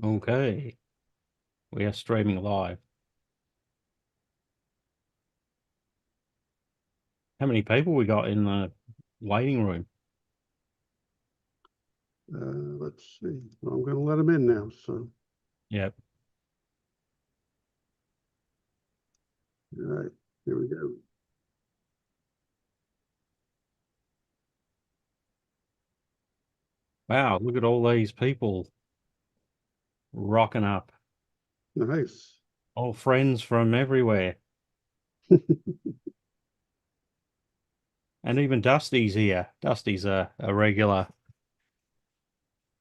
Okay, we are streaming live. How many people we got in the waiting room? Let's see. Well, I'm going to let them in now. So, Yep. all right, here we go. Wow, look at all these people rocking up. Nice. All friends from everywhere. And even Dusty's here. Dusty's a regular.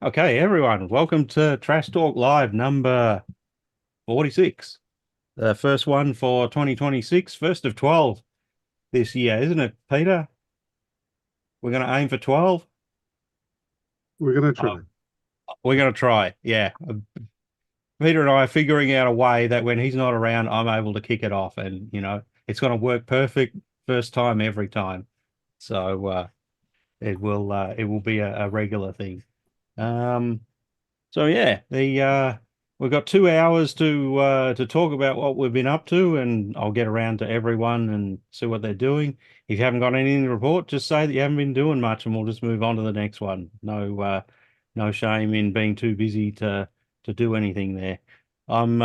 Okay, everyone, welcome to Trash Talk Live number 46. The first one for 2026, first of 12 this year, isn't it, Peter? We're going to aim for 12. We're going to Oh, try. we're going to try. Yeah. Peter and I are figuring out a way that when he's not around, I'm able to kick it off, and it's going to work perfect first time every time. So it will be a regular thing. Um, so yeah, the we've got 2 hours to talk about what we've been up to, and I'll get around to everyone and see what they're doing. If you haven't got anything to report, just say that you haven't been doing much, and we'll just move on to the next one. No shame in being too busy to do anything there. I'm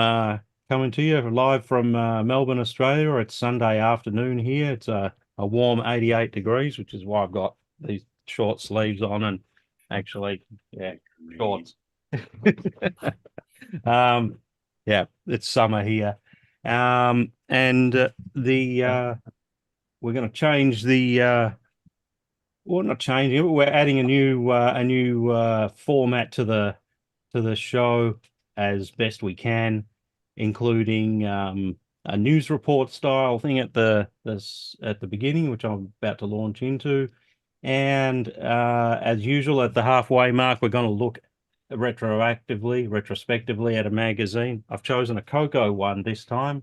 coming to you live from Melbourne, Australia. It's Sunday afternoon here. It's a warm 88 degrees, which is why I've got these short sleeves on and actually, yeah, shorts. Um, yeah, it's summer here. And the we're going to change the well, not changing it, but we're adding a new format to the show as best we can, including a news report style thing at the beginning, which I'm about to launch into. And as usual, at the halfway mark, we're going to look retrospectively at a magazine. I've chosen a Coco one this time,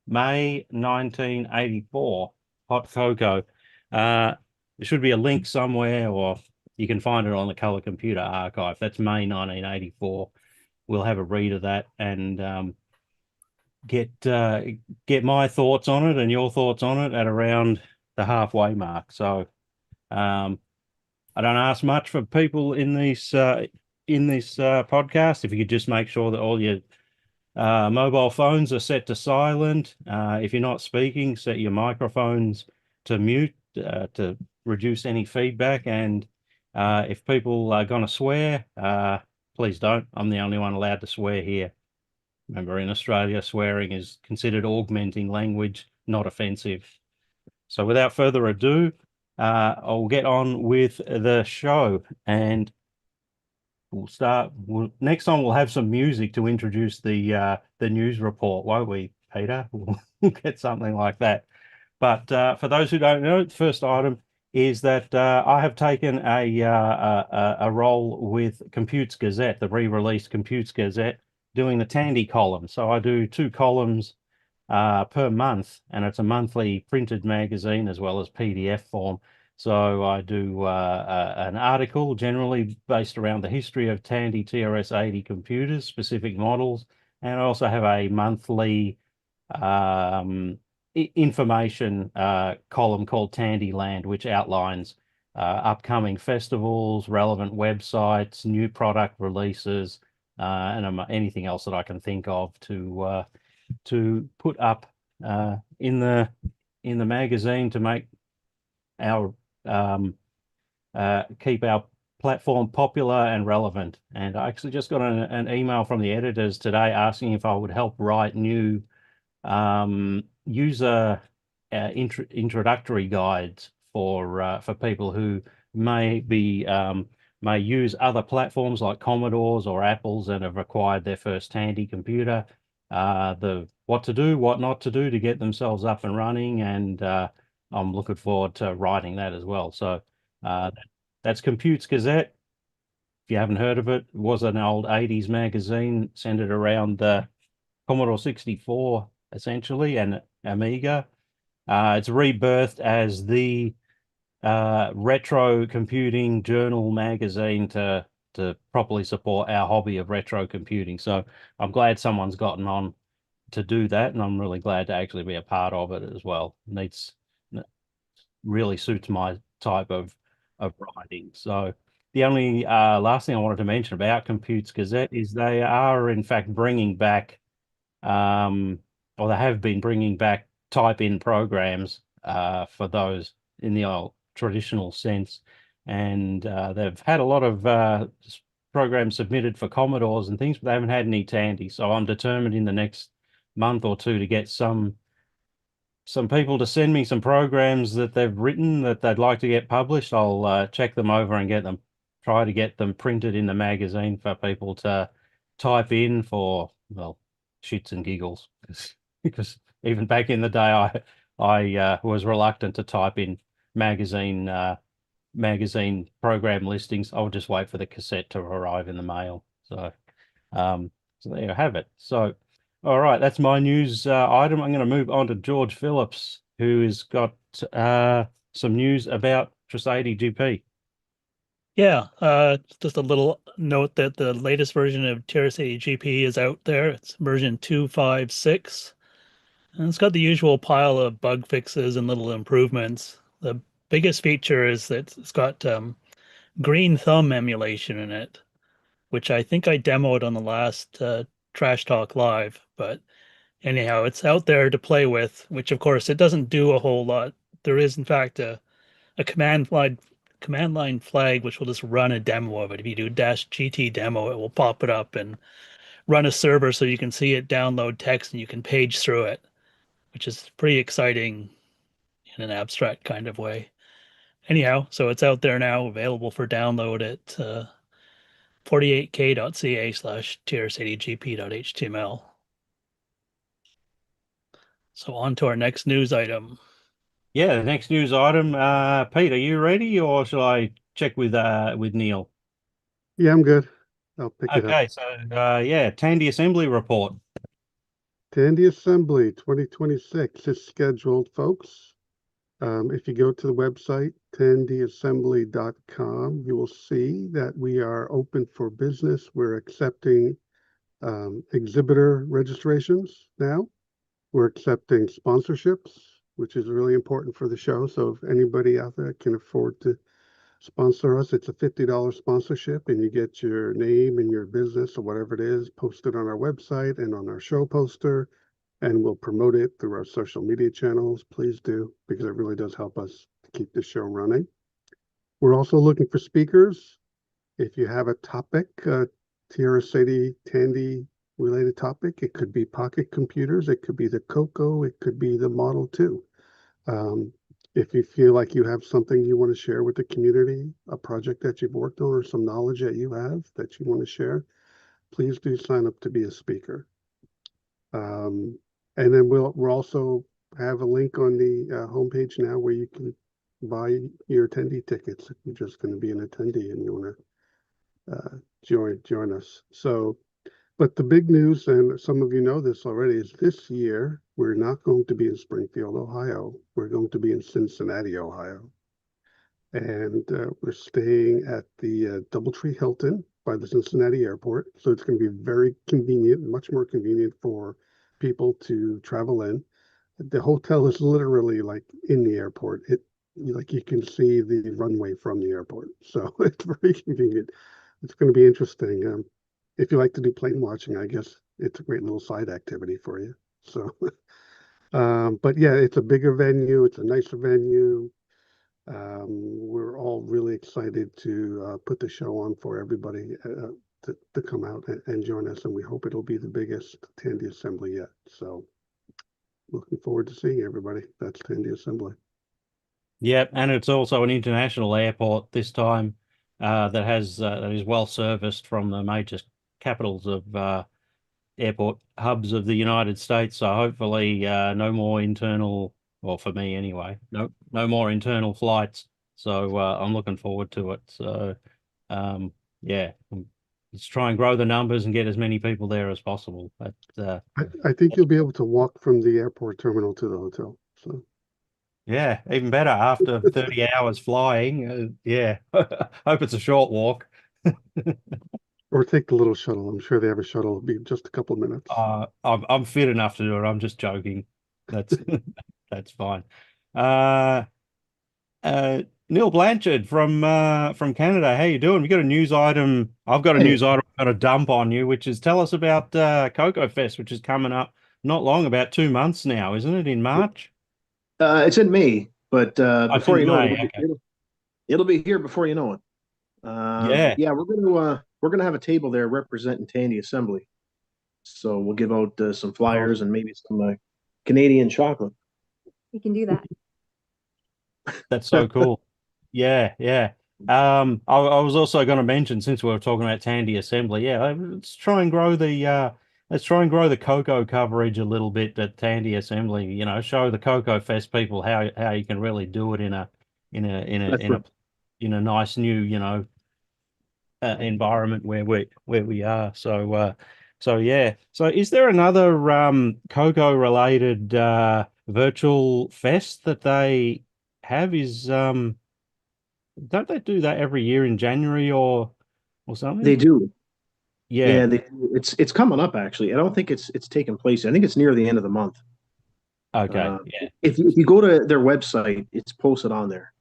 May 1984, Hot Coco. There should be a link somewhere, or you can find it on the Color Computer Archive. That's May 1984. We'll have a read of that and get my thoughts on it and your thoughts on it at around the halfway mark. So um, I don't ask much for people in this podcast. If you could just make sure that all your mobile phones are set to silent. If you're not speaking, set your microphones to mute to reduce any feedback. And if people are going to swear, please don't. I'm the only one allowed to swear here. Remember, in Australia, swearing is considered augmenting language, not offensive. So without further ado, I'll get on with the show, and we'll start. Next time we'll have some music to introduce the news report, won't we, Peter? We'll get something like that. But for those who don't know, the first item is that I have taken a role with Computes Gazette, the re-released Computes Gazette, doing the Tandy column. So I do 2 columns per month, and it's a monthly printed magazine as well as PDF form. So I do an article generally based around the history of Tandy TRS-80 computers, specific models, and I also have a monthly information column called Tandyland, which outlines upcoming festivals, relevant websites, new product releases, and anything else that I can think of to put up in the magazine to make our keep our platform popular and relevant. And I actually just got an email from the editors today asking if I would help write new user introductory guides for people who may use other platforms like Commodores or Apples and have acquired their first Tandy computer. The what to do, what not to do to get themselves up and running, and I'm looking forward to writing that as well. So uh, that's Computes Gazette. If you haven't heard of it, it was an old 80s magazine centered around the Commodore 64, essentially, and Amiga. It's rebirthed as the retro computing journal magazine to to properly support our hobby of retro computing. So I'm glad someone's gotten on to do that, and I'm really glad to actually be a part of it as well. Needs really suits my type of writing. So the only last thing I wanted to mention about Computes Gazette is they are in fact bringing back, or they have been bringing back type-in programs for those in the old traditional sense, and they've had a lot of programs submitted for Commodores and things, but they haven't had any Tandy. So I'm determined in the next month or two to get some people to send me some programs that they've written that they'd like to get published. I'll check them over and try to get them printed in the magazine for people to type in for, well, shits and giggles. Because even back in the day, I was reluctant to type in magazine magazine program listings. I would just wait for the cassette to arrive in the mail. Um, so there you have it. So, all right, that's my news item. I'm going to move on to George Phillips, who has got some news about TRS-80 GP. Yeah, just a little note that the latest version of TRS-80 GP is out there. It's version 256, and it's got the usual pile of bug fixes and little improvements. The biggest feature is that it's got green thumb emulation in it, which I think I demoed on the last Trash Talk Live. But anyhow, it's out there to play with, which of course it doesn't do a whole lot. There is in fact a command line flag which will just run a demo of it. If you do -gt demo, it will pop it up and run a server so you can see it download text and you can page through it, which is pretty exciting in an abstract kind of way. Anyhow, so it's out there now, available for download at 48k.ca/trs80gp.html. So on to our next news item. Yeah, the next news item. Pete, are you ready, or shall I check with Neil? Yeah, I'm good. I'll pick it up. Okay, so yeah, Tandy Assembly report. Tandy Assembly 2026 is scheduled, folks. If you go to the website, tandyassembly.com, you will see that we are open for business. We're accepting exhibitor registrations now. We're accepting sponsorships, which is really important for the show. So if anybody out there can afford to sponsor us, it's a $50 sponsorship, and you get your name and your business or whatever it is posted on our website and on our show poster, and we'll promote it through our social media channels. Please do, because it really does help us to keep the show running. We're also looking for speakers. If you have a topic, TRS-80 Tandy related topic, it could be pocket computers, it could be the Coco, it could be the Model 2. If you feel like you have something you want to share with the community, a project that you've worked on, or some knowledge that you have that you want to share, please do sign up to be a speaker. And then we'll also have a link on the homepage now where you can buy your attendee tickets if you're just going to be an attendee and you want to join us. So, but the big news, and some of you know this already, is this year we're not going to be in Springfield, Ohio. We're going to be in Cincinnati, Ohio. And we're staying at the Doubletree Hilton by the Cincinnati airport. So it's going to be very convenient, much more convenient for people to travel in. The hotel is literally like in the airport. Like you can see the runway from the airport. So it's very convenient. It's going to be interesting. If you like to do plane watching, I guess it's a great little side activity for you. So, but yeah, it's a bigger venue. It's a nicer venue. We're all really excited to put the show on for everybody to come out and join us, and we hope it'll be the biggest Tandy Assembly yet. So, looking forward to seeing everybody. That's Tandy Assembly. Yep, and it's also an international airport this time that is well serviced from the major capitals of airport hubs of the United States. So hopefully, no more internal, well, for me anyway, no more internal flights. So I'm looking forward to it. So yeah, let's try and grow the numbers and get as many people there as possible. But I think you'll be able to walk from the airport terminal to the hotel. So. Yeah, even better after 30 hours flying. Yeah, hope it's a short walk. Or take the little shuttle. I'm sure they have a shuttle. It'll be just a couple minutes. I'm fit enough to do it. I'm just joking. That's that's fine. Uh, Neil Blanchard from Canada. How you doing? We got a news item. I've got a Hey, news item. I've got a dump on you, which is tell us about Cocoa Fest, which is coming up not long, about 2 months now, isn't it? In March? it's in May, but It's before in you know it, May. Okay. it'll be here before you know it. Yeah. Yeah, we're gonna have a table there representing Tandy Assembly. So we'll give out some flyers Awesome. and maybe some Canadian chocolate. We can do that. That's so cool. Yeah, yeah. I was also going to mention, since we were talking about Tandy Assembly, yeah, let's try and grow the cocoa coverage a little bit at Tandy Assembly. You know, show the Cocoa Fest people how you can really do it in a in a in a That's in right. a in a nice new, environment where we are. So yeah. So is there another cocoa related virtual fest that they have? Is don't they do that every year in January or They something? do. Yeah. Yeah, it's coming up actually. I don't think it's taking place. I think it's near the end of the month. Okay. Uh, Yeah. if you go to their website, it's posted on there.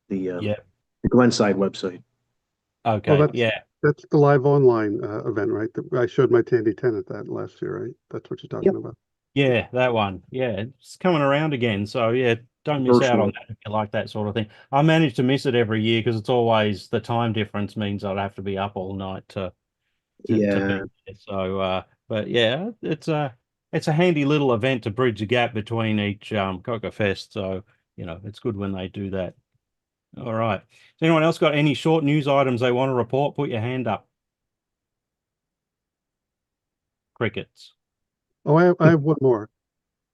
The um, Yeah. the Glenside website. Oh, Okay. Yeah. that's the live online event, right? I showed my Tandy 10 at that last year, right? That's what you're Yep, talking about. Yeah, that one. Yeah, it's coming around again. So yeah, don't miss out on virtual. that if you like that sort of thing. I manage to miss it every year because it's always the time difference means I'd have to be up all night to be Yeah, there. So but yeah, it's a handy little event to bridge the gap between each Coca Fest. So, it's good when they do that. All right. Has anyone else got any short news items they want to report? Put your hand up. Crickets. Oh, I have one more.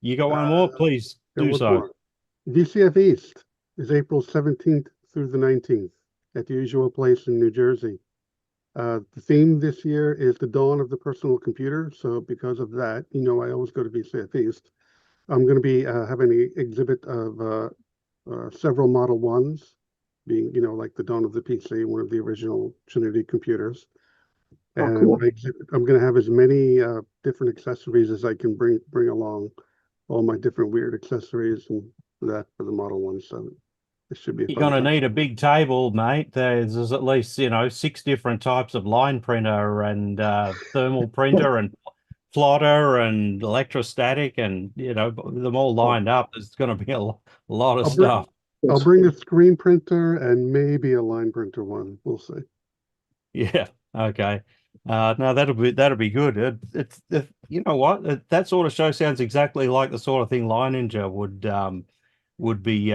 You got one more? Uh, Please yeah, do one so. more. VCF East is April 17th through the 19th at the usual place in New Jersey. The theme this year is the dawn of the personal computer. So because of that, I always go to VCF East. I'm going to be having an exhibit of several Model 1s being, like the dawn of the PC, one of the original Trinity computers. oh, And cool. I'm going to have as many different accessories as I can bring along, all my different weird accessories and that for the Model 1. So this should be a You're fun going to time. need a big table, mate. There's at least, 6 different types of line printer and thermal printer and plotter and electrostatic and, them all Oh, lined up. There's going to be a lot of I'll bring stuff. I'll bring a screen printer and maybe a line printer one. We'll see. Yeah. Okay. No, that'll be good. You know what? That sort of show sounds exactly like the sort of thing Line Ninja would be.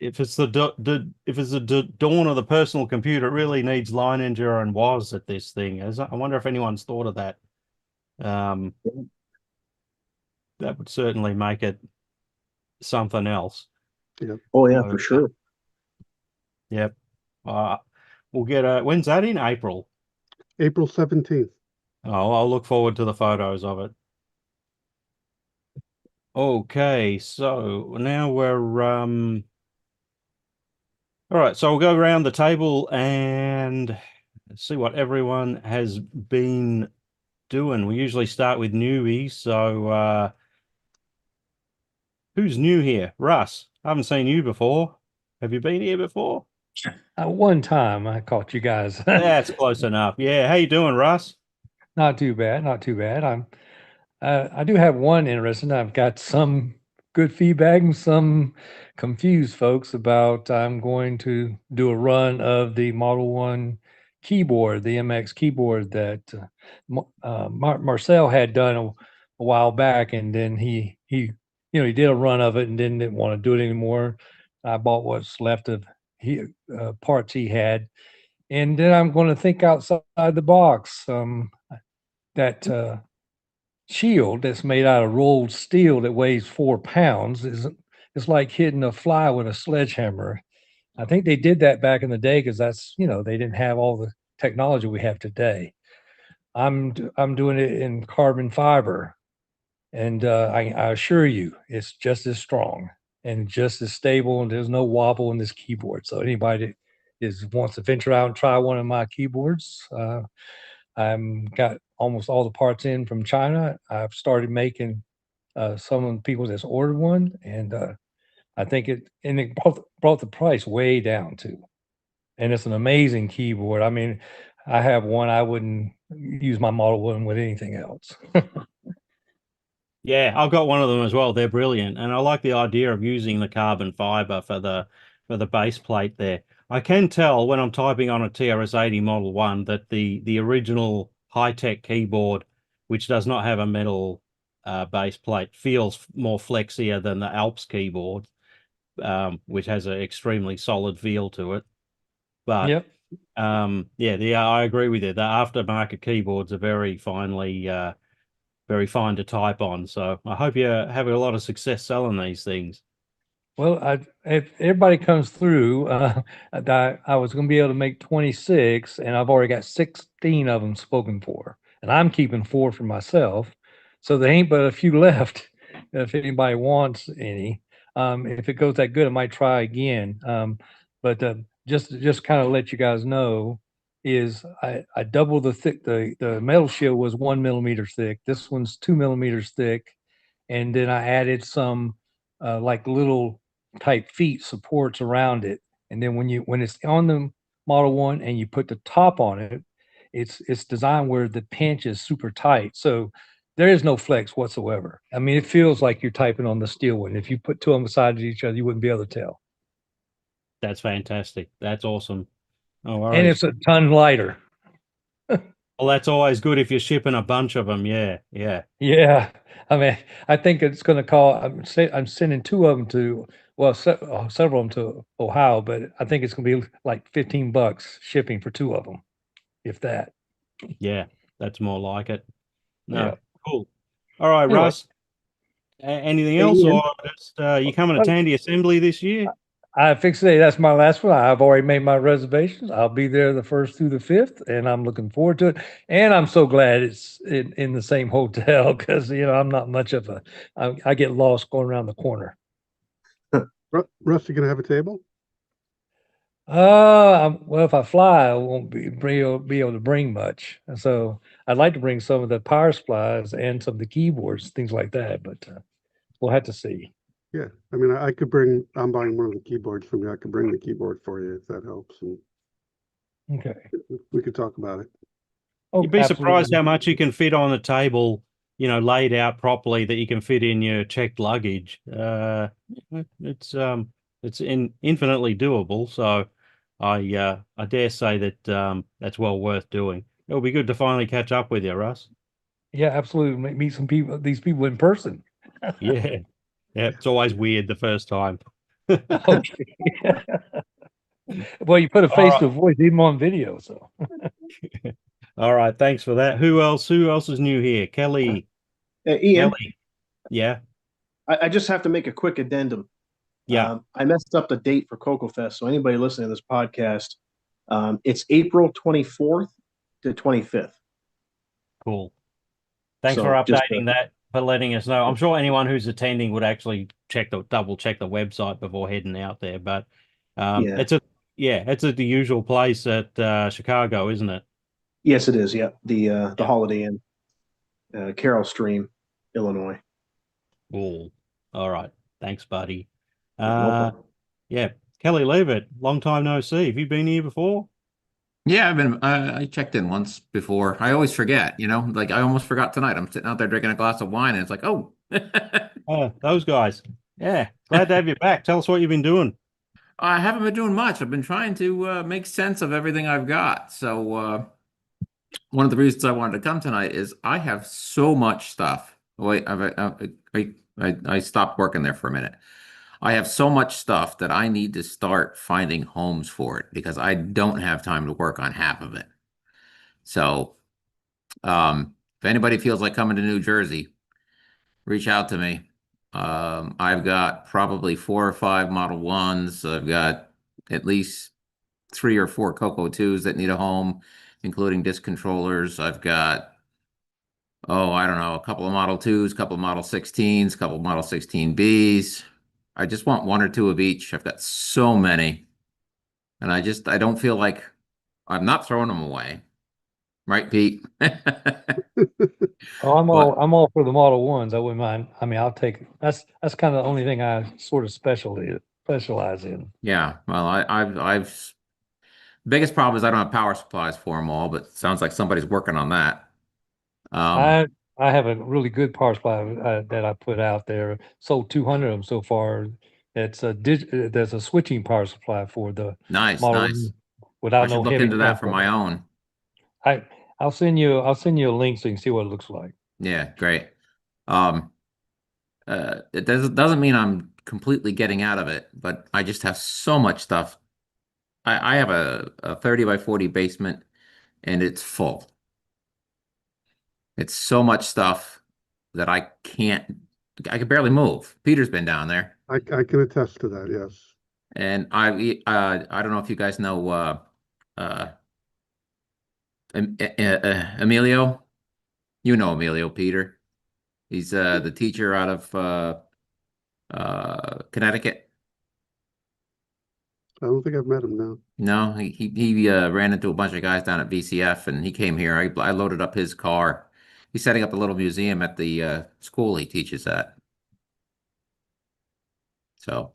If it's the dawn of the personal computer, it really needs Line Ninja and was at this thing. I wonder if anyone's thought of that. Um, that would certainly make it something else. Yeah, Oh yeah, So, for sure. yep. Uh, we'll get when's that in April? April 17th. Oh, I'll look forward to the photos of it. Okay, so now we're all right, so we'll go around the table and see what everyone has been doing. We usually start with newbies, so who's new here? Russ, I haven't seen you before. Have you been here before? One time I caught you guys. That's close enough. Yeah, how you doing, Russ? Not too bad, not too bad. I do have one interesting. I've got some good feedback and some confused folks about I'm going to do a run of the Model 1 keyboard, the MX keyboard that Marcel had done a while back, and then he did a run of it and then didn't want to do it anymore. I bought what's left of parts he had, and then I'm going to think outside the box. That shield that's made out of rolled steel that weighs 4 pounds is it's like hitting a fly with a sledgehammer. I think they did that back in the day because they didn't have all the technology we have today. I'm doing it in carbon fiber, and I assure you, it's just as strong and just as stable, and there's no wobble in this keyboard. So anybody wants to venture out and try one of my keyboards. I'm got almost all the parts in from China. I've started making some of the people that's ordered one, and I think it brought the price way down too. And it's an amazing keyboard. I mean, I have one. I wouldn't use my Model 1 with anything else. Yeah, I've got one of them as well. They're brilliant, and I like the idea of using the carbon fiber for the base plate there. I can tell when I'm typing on a TRS-80 Model 1 that the original high-tech keyboard, which does not have a metal base plate, feels more flexier than the Alps keyboard, which has an extremely solid feel to it. But Yep. yeah, I agree with you. The aftermarket keyboards are very fine to type on. So I hope you're having a lot of success selling these things. Well, if everybody comes through, I was going to be able to make 26, and I've already got 16 of them spoken for, and I'm keeping 4 for myself. So there ain't but a few left. If anybody wants any, if it goes that good, I might try again. But just kind of let you guys know, is I double the thick. The metal shield was 1 millimeter thick. This one's 2 millimeters thick, and then I added some like little type feet supports around it. And then when it's on the Model 1 and you put the top on it, it's designed where the pinch is super tight. So there is no flex whatsoever. I mean, it feels like you're typing on the steel one. If you put two of them beside each other, you wouldn't be able to tell. That's fantastic. That's awesome. No And worries. it's a ton lighter. Well, that's always good if you're shipping a bunch of them. Yeah, yeah. Yeah. I mean, I think it's going to I'm sending 2 of them to, well, several of them to Ohio, but I think it's going to be like $15 shipping for 2 of them, if that. Yeah, that's more like it. No, Yeah. cool. All right, Anyway. Russ. Anything Hey, else, Ian. or just you coming to Tandy Assembly this year? I fixed it. That's my last one. I've already made my reservations. I'll be there the 1st through the 5th, and I'm looking forward to it. And I'm so glad it's in the same hotel because I'm not much of I get lost going around the corner. Russ, you gonna have a table? Well, if I fly, I won't be able to bring much. And so I'd like to bring some of the power supplies and some of the keyboards, things like that. But we'll have to see. Yeah, I mean, I could bring. I'm buying one of the keyboards from you. I could bring the keyboard for you if that helps, and Okay. we could talk about it. Oh, You'd be surprised absolutely. how much you can fit on the table, laid out properly that you can fit in your checked luggage. It's infinitely doable. So I dare say that that's well worth doing. It'll be good to finally catch up with you, Russ. Yeah, absolutely. Meet some people, these people in person. Yeah. Yeah, it's always weird the first time. Okay. Well, you put a All face right. to a voice even on video, so. All right, thanks for that. Who else is new here? Kelly. Ian, Kelly. Yeah. I just have to make a quick addendum. Yeah. I messed up the date for Cocoa Fest. So anybody listening to this podcast, it's April 24th to 25th. Cool. Thanks So for just, updating that, for letting us know. I'm sure anyone who's attending would actually double check the website before heading out there. But Yeah. it's at the usual place at Chicago, isn't it? Yes, it is. Yeah. The Holiday Inn, Carroll Stream, Illinois. Cool. All right. Thanks, buddy. Yeah, no problem. Yeah. Kelly Levitt, long time no see. Have you been here before? Yeah, I've been. I checked in once before. I always forget, like I almost forgot tonight. I'm sitting out there drinking a glass of wine, and it's like, oh, Those guys. Yeah. Glad to have you back. Tell us what you've been doing. I haven't been doing much. I've been trying to make sense of everything I've got. So one of the reasons I wanted to come tonight is I have so much stuff. Wait, I stopped working there for a minute. I have so much stuff that I need to start finding homes for it because I don't have time to work on half of it. So, if anybody feels like coming to New Jersey, reach out to me. I've got probably 4 or 5 Model 1s. I've got at least 3 or 4 Coco 2s that need a home, including disc controllers. I've got, I don't know, a couple of Model 2s, a couple of Model 16s, a couple of Model 16Bs. I just want 1 or 2 of each. I've got so many. And I don't feel like I'm not throwing them away. Right, Pete? Oh, But I'm all for the Model Ones. I wouldn't mind. I mean, I'll take that's kind of the only thing I sort of specialize in. yeah, well, I've biggest problem is I don't have power supplies for them all, but sounds like somebody's working on that. Um, I I have a really good power supply that I put out there. Sold 200 of them so far. There's a switching power supply for the nice, Model nice. One without I no should look heavy into that for my transfer. own. I I'll send you a link so you can see what it looks like. Yeah, great. Um, it doesn't mean I'm completely getting out of it, but I just have so much stuff. I have a 30 by 40 basement and it's full. It's so much stuff that I can barely move. Peter's been down there. I can attest to that, yes. And I don't know if you guys know uh Emilio. You know Emilio, Peter. He's the teacher out of Connecticut. I don't think I've met him now. No, he ran into a bunch of guys down at VCF and he came here. I loaded up his car. He's setting up a little museum at the school he teaches at. So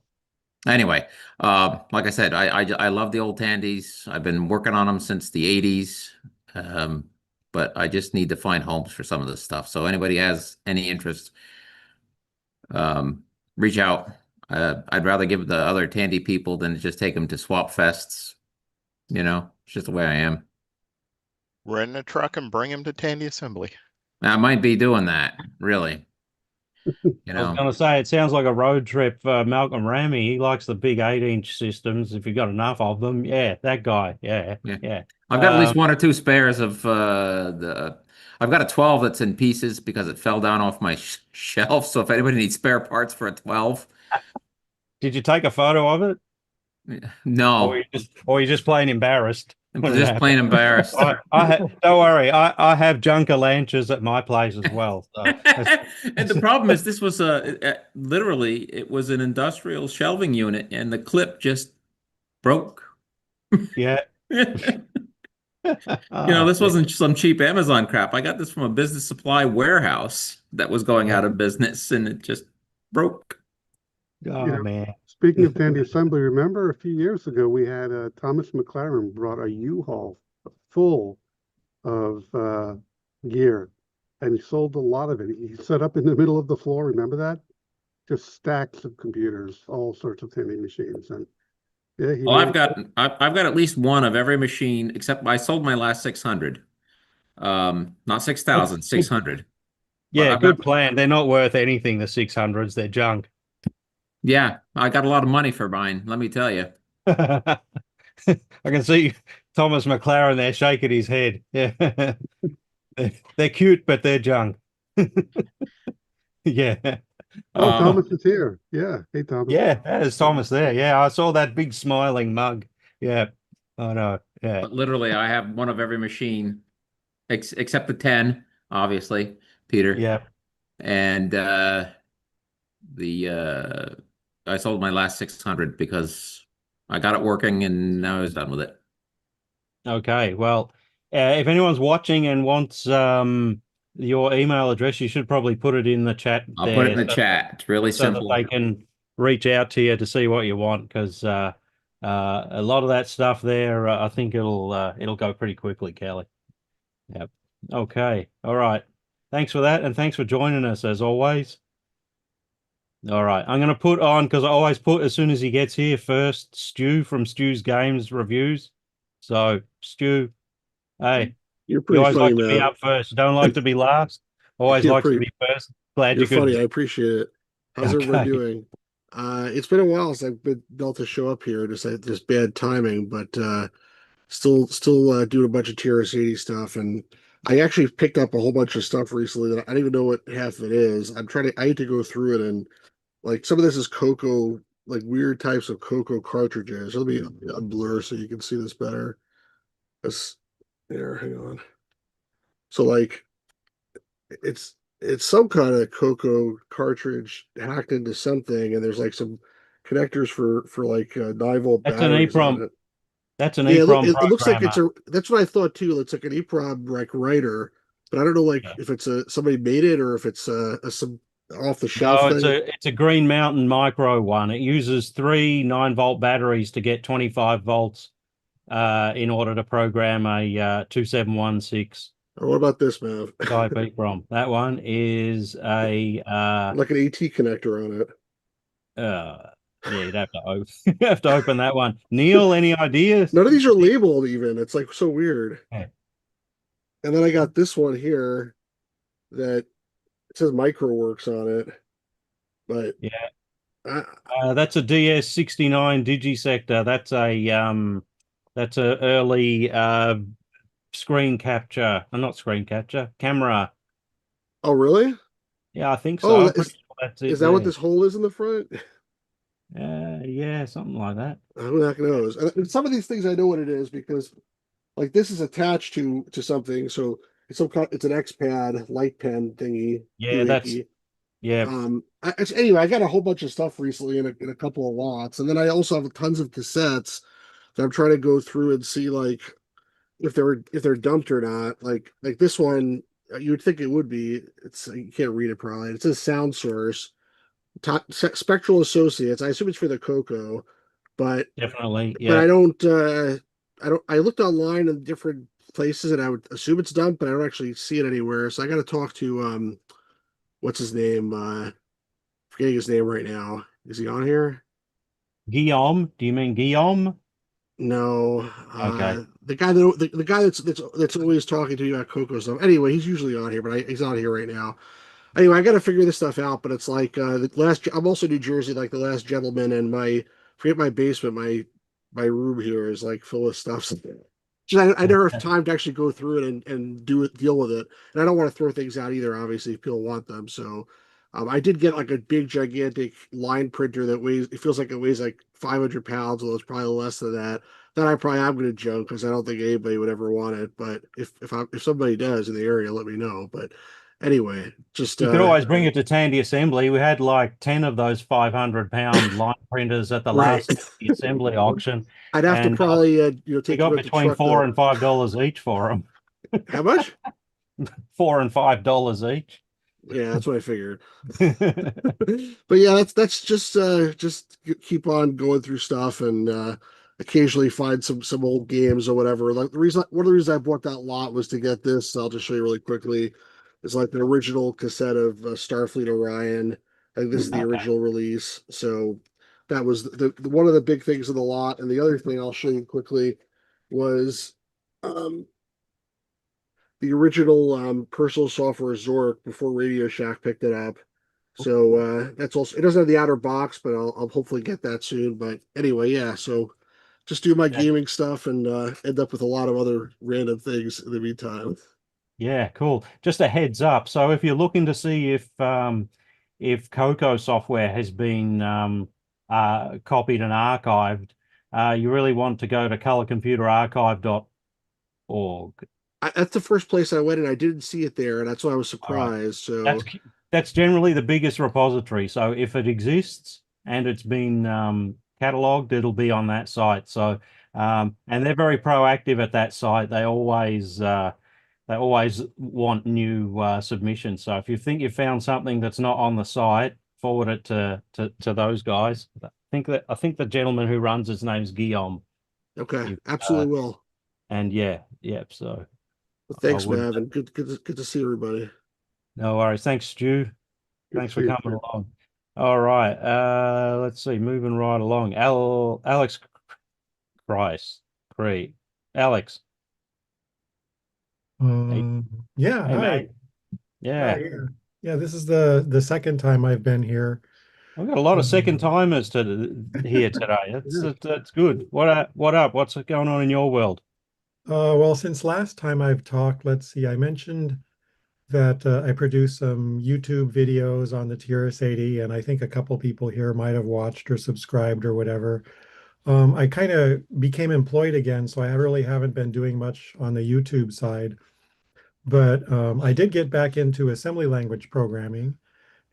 anyway, like I said, I love the old Tandies. I've been working on them since the 80s. But I just need to find homes for some of this stuff. So anybody has any interest, reach out. I'd rather give the other Tandy people than just take them to swap fests. You know, it's just the way I am. Rent a truck and bring him to Tandy Assembly. I might be doing that, really. You I was know, going to say, it sounds like a road trip for Malcolm Ramey. He likes the big 8-inch systems. If you've got enough of them, yeah, that guy. Yeah, yeah. yeah. I've got at least one or two spares of I've got a 12 that's in pieces because it fell down off my shelf. So if anybody needs spare parts for a 12, Did you take a photo of it, no, or you just plain embarrassed I'm when it just plain happened? embarrassed. Don't worry, I have Junker Lanches at my place as well. So And the problem is, this was literally it was an industrial shelving unit, and the clip just broke. yeah. This wasn't some cheap Amazon crap. I got this from a business supply warehouse that was going out of business, and it just broke. Oh You know, man. speaking of Tandy Assembly, remember a few years ago we had Thomas McLaren brought a U-Haul full of gear, and he sold a lot of it. He set up in the middle of the floor. Remember that? Just stacks of computers, all sorts of Tandy machines, and yeah, he Well, made I've got at least one of every machine except I sold my last 600. Not 6,000, 600. But Yeah, I've got good plan. They're not worth anything, the 600s. They're junk. yeah, I got a lot of money for mine, let me tell you. I can see Thomas McLaren there shaking his head. Yeah. They're cute, but they're junk. Yeah. Oh, Um, Thomas is here. Yeah. Hey, Thomas. Yeah, that is Thomas there. Yeah, I saw that big smiling mug. Yeah. I know. Yeah. but literally I have one of every machine except the 10, obviously, Peter. Yeah. And the I sold my last 600 because I got it working and now I was done with it. Okay. Well, if anyone's watching and wants your email address, you should probably put it in the chat I'll put it there in the chat. It's really so that simple. they can reach out to you to see what you want, because a lot of that stuff there, I think it'll go pretty quickly, Kelly. Yep. Okay. All right. Thanks for that, and thanks for joining us as always. All right. I'm going to put on, because I always put as soon as he gets here first, Stu from Stu's Games Reviews. So, Stu, hey, You're you pretty always funny, like to be man. up first. Don't like to be last. Always You're likes to pretty, be first. Glad you're you could. funny. I appreciate it. How's everybody Okay. doing? It's been a while since I've been able to show up here. Just bad timing, but still doing a bunch of TRS-80 stuff, and I actually picked up a whole bunch of stuff recently that I don't even know what half of it is. I need to go through it, and like some of this is Coco, like weird types of Coco cartridges. Let me blur so you can see this better. Hang on. So like it's some kind of Coco cartridge hacked into something, and there's like some connectors for like 9-volt That's an batteries on EEPROM. it. That's an Yeah, EEPROM it looks like programmer. that's what I thought too. It's like an EEPROM like writer, but I don't know like Yeah. if it's somebody made it or if it's some off the shelf No, thing. it's a Green Mountain Micro one. It uses three 9-volt batteries to get 25 volts in order to program a 2716 Or what about this, man? type EEPROM. That one is a Like an AT connector on it. yeah, you'd have to open you have to open that one. Neil, any ideas? None of these are labeled even. It's like so weird. Yeah. And then I got this one here that it says MicroWorks on it, but Yeah. I, That's a DS69 Digisector. That's a early screen capture. Not screen capture, camera. oh really? Yeah, I think so. Oh, I'm pretty sure that's is it that what there. this hole is in the front? Yeah, something like that. Who the heck knows? And some of these things I know what it is because like this is attached to something, so it's some kind, it's an X pad light pen thingy Yeah, that's doohickey. yeah. Anyway, I got a whole bunch of stuff recently in a couple of lots, and then I also have tons of cassettes that I'm trying to go through and see like if they're dumped or not. Like this one, you would think it would be. It's you can't read it probably. It says Sound Source, Spectral Associates. I assume it's for the Coco, but Definitely. but Yeah. I don't. I looked online in different places, and I would assume it's dumped, but I don't actually see it anywhere. So I got to talk to what's his name? Forgetting his name right now. Is he on here? Guillaume. Do you mean Guillaume? No, Okay. the guy the guy that's always talking to you about Coco stuff. Anyway, he's usually on here, but he's not here right now. Anyway, I got to figure this stuff out. But it's like the last. I'm also New Jersey, like the last gentleman, and my forget my basement, my room here is like full of stuff. Just I never have time to actually go through it and deal with it, and I don't want to throw things out either. Obviously, if people want them, so. I did get like a big, gigantic line printer that weighs, it feels like it weighs like 500 pounds, although it's probably less than that. That I probably am going to junk because I don't think anybody would ever want it. But if somebody does in the area, let me know. But anyway, just You could always bring it to Tandy Assembly. We had like 10 of those 500-pound line printers at the right. last Tandy Assembly auction, I'd have to and probably we take them got at the between truck $4 though. and $5 each for them. How much? $4 and $5 each. Yeah, that's what I figured. But yeah, that's just keep on going through stuff and occasionally find some old games or whatever. Like one of the reasons I bought that lot was to get this. I'll just show you really quickly. It's like the original cassette of Starfleet Orion. I think this is the Okay. original release. So that was one of the big things of the lot. And the other thing I'll show you quickly was um, the original personal software Zork before Radio Shack picked it up. So that's also it doesn't have the outer box, but I'll hopefully get that soon. But anyway, yeah. So just do my Yeah. gaming stuff and end up with a lot of other random things in the meantime. Yeah, cool. Just a heads up. So if you're looking to see if Coco software has been copied and archived, you really want to go to colorcomputerarchive.org. That's the first place I went and I didn't see it there, and that's why I was All right. surprised. So That's generally the biggest repository. So if it exists and it's been cataloged, it'll be on that site. So and they're very proactive at that site. They always want new submissions. So if you think you found something that's not on the site, forward it to those guys. I think the gentleman who runs his name's Guillaume. okay, absolutely will. And yeah. So Well, I thanks, would. Mav, and good to see everybody. No worries. Thanks, Stu. Good Thanks to for see you, coming Stu. along. All right. Let's see. Moving right along. Alex Price. Cree. Alex. Hey, Yeah, hey, hi. mate. Hi, Yeah. yeah. This is the second time I've been here. I've got a lot of second Um, timers here today. That's good. What up? What's going on in your world? well, since last time I've talked, let's see, I mentioned that I produce some YouTube videos on the TRS-80, and I think a couple people here might have watched or subscribed or whatever. I kind of became employed again, so I really haven't been doing much on the YouTube side. But I did get back into assembly language programming,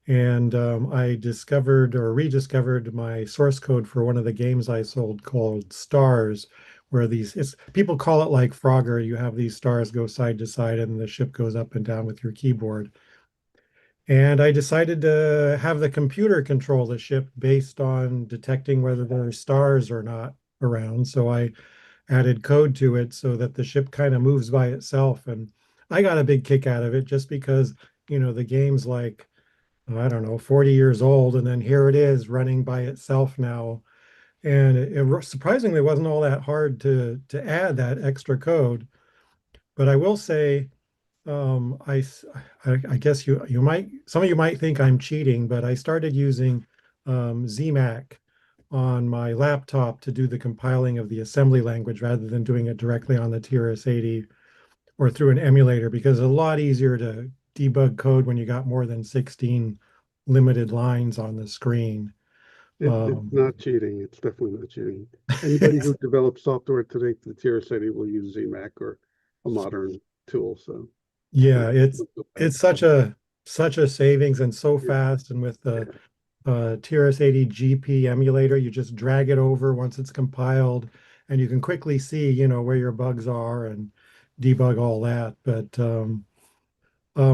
and I discovered or rediscovered my source code for one of the games I sold called Stars, where people call it like Frogger. You have these stars go side to side and the ship goes up and down with your keyboard. And I decided to have the computer control the ship based on detecting whether there are stars or not around. So I added code to it so that the ship kind of moves by itself. And I got a big kick out of it just because, the game's like, I don't know, 40 years old. And then here it is running by itself now. And it surprisingly wasn't all that hard to add that extra code. But I will say, um, I, s- I guess some of you might think I'm cheating, but I started using ZMac on my laptop to do the compiling of the assembly language rather than doing it directly on the TRS-80 or through an emulator because it's a lot easier to debug code when you got more than 16 limited lines on the screen. It's not cheating. It's definitely not cheating. Anybody who develops software today for the TRS-80 will use ZMac or a modern tool. So Yeah, it's it's such a savings and so fast. And with the TRS-80 GP emulator, you just drag it over once it's compiled, and you can quickly see, where your bugs are and debug all that. But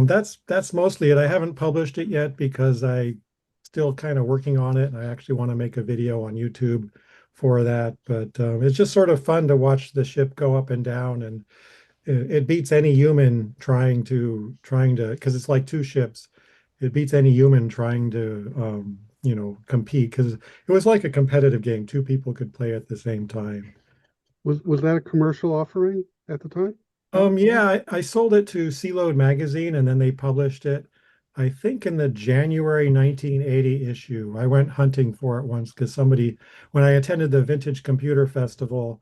that's mostly it. I haven't published it yet because I still kind of working on it, and I actually want to make a video on YouTube for that. But it's just sort of fun to watch the ship go up and down, and it beats any human trying to because it's like two ships. It beats any human trying to compete because it was like a competitive game. Two people could play at the same time. Was that a commercial offering at the time? Yeah, I sold it to Load magazine and then they published it, I think in the January 1980 issue. I went hunting for it once because when I attended the Vintage Computer Festival,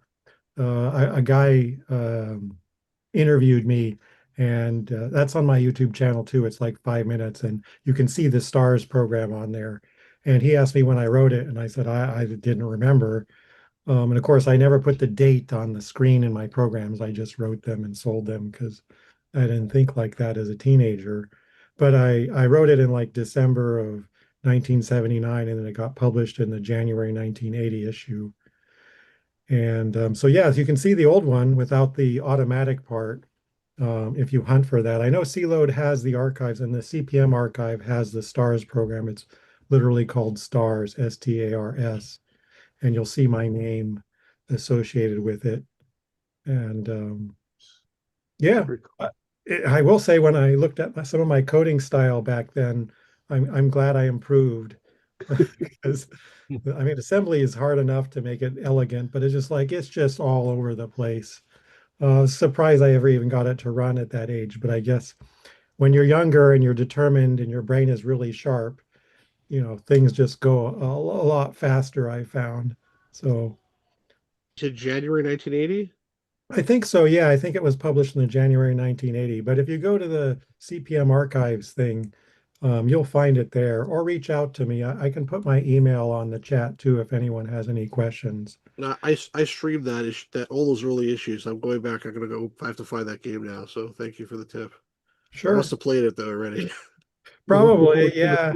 a guy interviewed me, and that's on my YouTube channel too. It's like 5 minutes, and you can see the stars program on there. And he asked me when I wrote it, and I said I didn't remember. And of course, I never put the date on the screen in my programs. I just wrote them and sold them because I didn't think like that as a teenager. But I wrote it in like December of 1979, and then it got published in the January 1980 issue. And so, yeah, as you can see the old one without the automatic part, if you hunt for that. I know Load has the archives, and the CPM archive has the STARS program. It's literally called STARS, STARS, and you'll see my name associated with it. And yeah, I will say when I looked at some of my coding style back then, I'm glad I improved because I mean assembly is hard enough to make it elegant, but it's just all over the place. Surprised I ever even got it to run at that age, but I guess when you're younger and you're determined and your brain is really sharp, things just go a lot faster, I found. So To January 1980. I think so. Yeah, I think it was published in the January 1980. But if you go to the CPM archives thing, you'll find it there, or reach out to me. I can put my email on the chat too if anyone has any questions. I streamed that all those early issues. I'm going back. I'm gonna go. I have to find that game now. So thank you for the tip. I Sure. must have played it though already. Probably, yeah.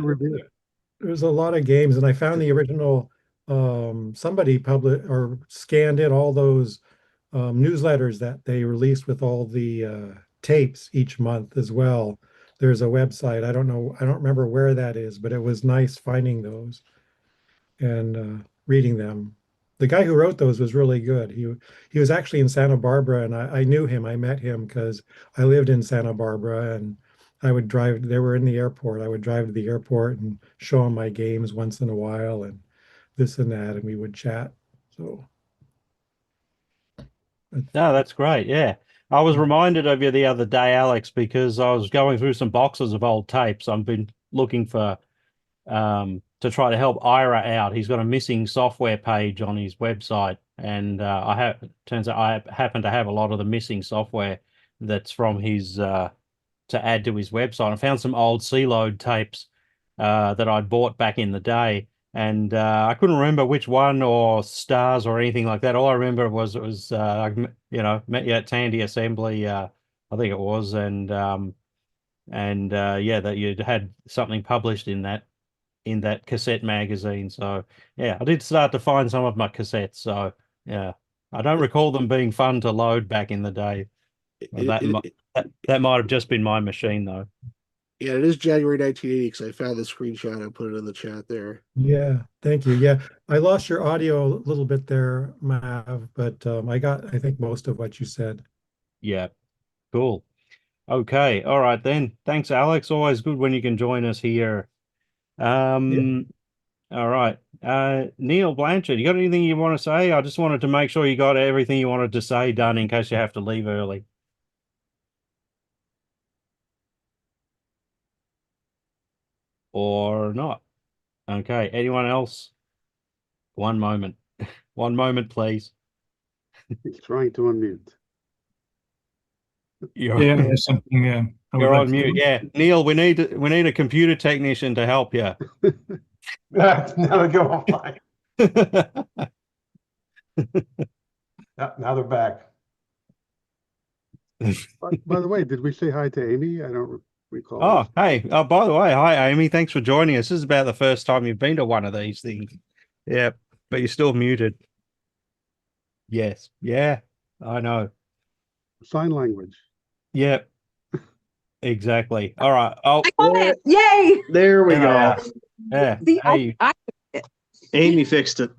There's a lot of games, and I found the original. Somebody published or scanned in all those newsletters that they released with all the tapes each month as well. There's a website. I don't know. I don't remember where that is, but it was nice finding those and reading them. The guy who wrote those was really good. He was actually in Santa Barbara, and I knew him. I met him because I lived in Santa Barbara, and I would drive. They were in the airport. I would drive to the airport and show him my games once in a while, and this and that, and we would chat. So. No, that's great. Yeah. I was reminded of you the other day, Alex, because I was going through some boxes of old tapes. I've been looking for to try to help Ira out. He's got a missing software page on his website, and turns out I happen to have a lot of the missing software that's from his to add to his website. I found some old C-Load tapes that I'd bought back in the day, and I couldn't remember which one or stars or anything like that. All I remember was it was met you at Tandy Assembly, I think it was, and yeah, that you'd had something published in that cassette magazine. So yeah, I did start to find some of my cassettes. So yeah. I don't recall them being fun to load back in the day. Well, that might have just been my machine though. Yeah, it is January 1980 because I found the screenshot and put it in the chat there. Yeah, thank you. Yeah, I lost your audio a little bit there, Mav, but I got, I think, most of what you said. Yeah, cool. Okay, all right then. Thanks, Alex. Always good when you can join us here. All right. Neil Blanchard, you got anything you want to say? I just wanted to make sure you got everything you wanted to say done in case you have to leave early. Or not. Okay. Anyone else? One moment. One moment, please. He's trying to unmute. You're, Yeah, there's something I would you're like on to mute. do. Yeah. Neil, we need a computer technician to help you. Now they go offline. Now they're back. By the way, did we say hi to Amy? I don't recall. Oh, hey. Oh, by the way, hi, Amy. Thanks for joining us. This is about the first time you've been to one of these things. Yeah, but you're still muted. Yes. Yeah, I know. Sign language. Yeah, exactly. All right. Oh, I got it. Yay. There we yeah. go. Yeah. See, Hey. Amy fixed it.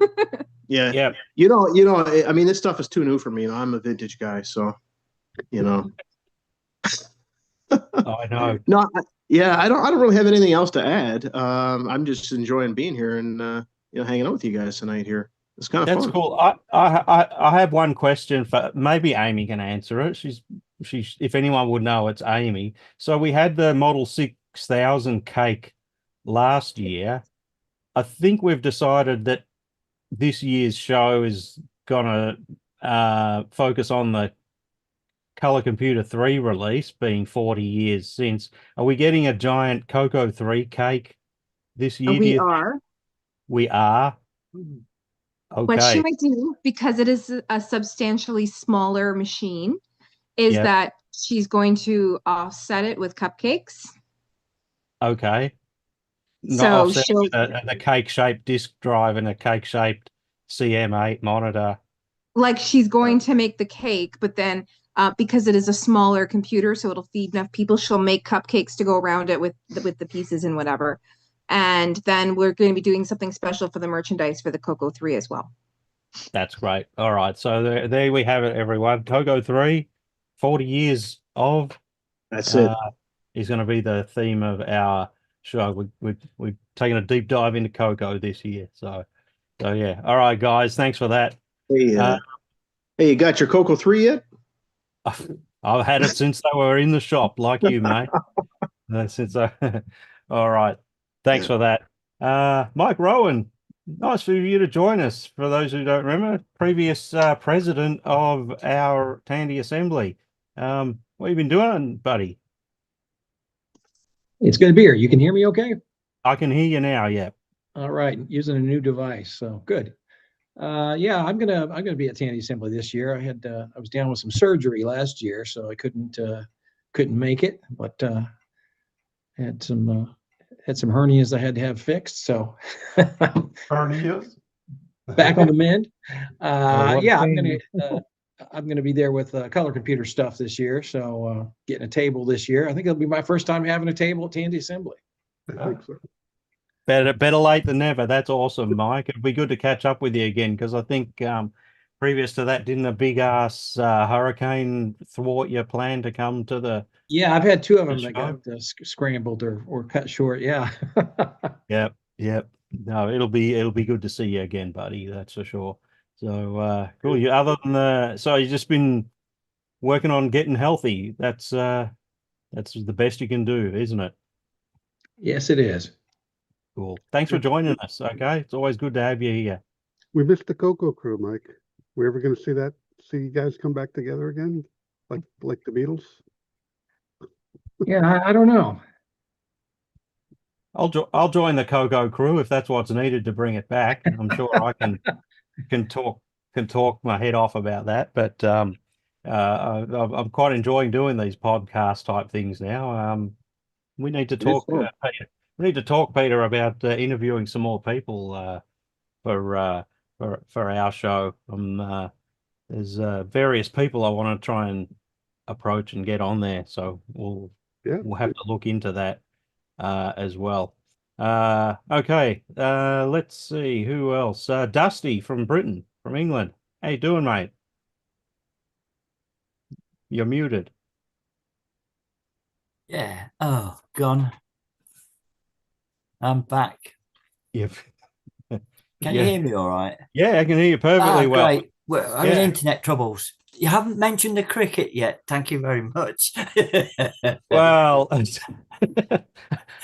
Yeah. Yeah. I mean, this stuff is too new for me. I'm a vintage guy, so, I know. No, I don't really have anything else to add. I'm just enjoying being here and hanging out with you guys tonight here. It's kind of That's fun. cool. I have one question for maybe Amy can answer it. She's if anyone would know, it's Amy. So we had the Model 6000 cake last year. I think we've decided that this year's show is gonna focus on the Color Computer 3 release, being 40 years since. Are we getting a giant Coco 3 cake this year? We are. We are. What she Okay. might do, because it is a substantially smaller machine, is Yep. that she's going to offset it with cupcakes. Okay. Not So offset she'll, with a cake-shaped disk drive and a cake-shaped CM8 monitor. like, she's going to make the cake, but then because it is a smaller computer, so it'll feed enough people, she'll make cupcakes to go around it with the pieces and whatever. And then we're going to be doing something special for the merchandise for the Coco 3 as well. That's great. All right. So there we have it, everyone. Coco 3, 40 years of. That's it. Is going to be the theme of our show. We've taken a deep dive into Coco this year. So yeah. All right, guys. Thanks for that. Hey, you got your Coco 3 yet? I've had it since they were in the shop, like you, mate. All right. Thanks for that. Mike Rowan, nice for you to join us. For those who don't remember, previous president of our Tandy Assembly. What have you been doing, buddy? It's good to be here. You can hear me okay? I can hear you now, yeah. All right, using a new device, so good. Yeah, I'm gonna be at Tandy Assembly this year. I was down with some surgery last year, so I couldn't make it, but had some hernias I had to have fixed, so Hernias? back on the mend. what Yeah, thing? I'm gonna be there with color computer stuff this year, so getting a table this year. I think it'll be my first time having a table at Tandy Assembly. I think so. Better late than never. That's awesome, Mike. It'd be good to catch up with you again because I think previous to that, didn't a big ass hurricane thwart your plan to come to the? Yeah, I've had two of them the that got scrambled or cut short. Yeah. Yep. No, it'll be good to see you again, buddy. That's for sure. So cool. You other than so you've just been working on getting healthy. That's the best you can do, isn't it? Yes, it is. Cool. Thanks for joining us. Okay, it's always good to have you here. We missed the Coco crew, Mike. We're ever going to see you guys come back together again, like the Beatles? Yeah, I don't know. I'll join the Coco crew if that's what's needed to bring it back. I'm sure I can talk my head off about that. But I'm quite enjoying doing these podcast type things now. We need to talk. Peter. We need to talk, Peter, about interviewing some more people for our show. there's various people I want to try and approach and get on there. So we'll have to look into that as well. Okay, let's see who else. Dusty from Britain, from England. How you doing, mate? You're muted. Yeah. Oh, gone. I'm back. You've Can you hear me all right? Yeah, I can hear you perfectly well. Great. Well, I'm in internet troubles. You haven't mentioned the cricket yet. Thank you very much. Well,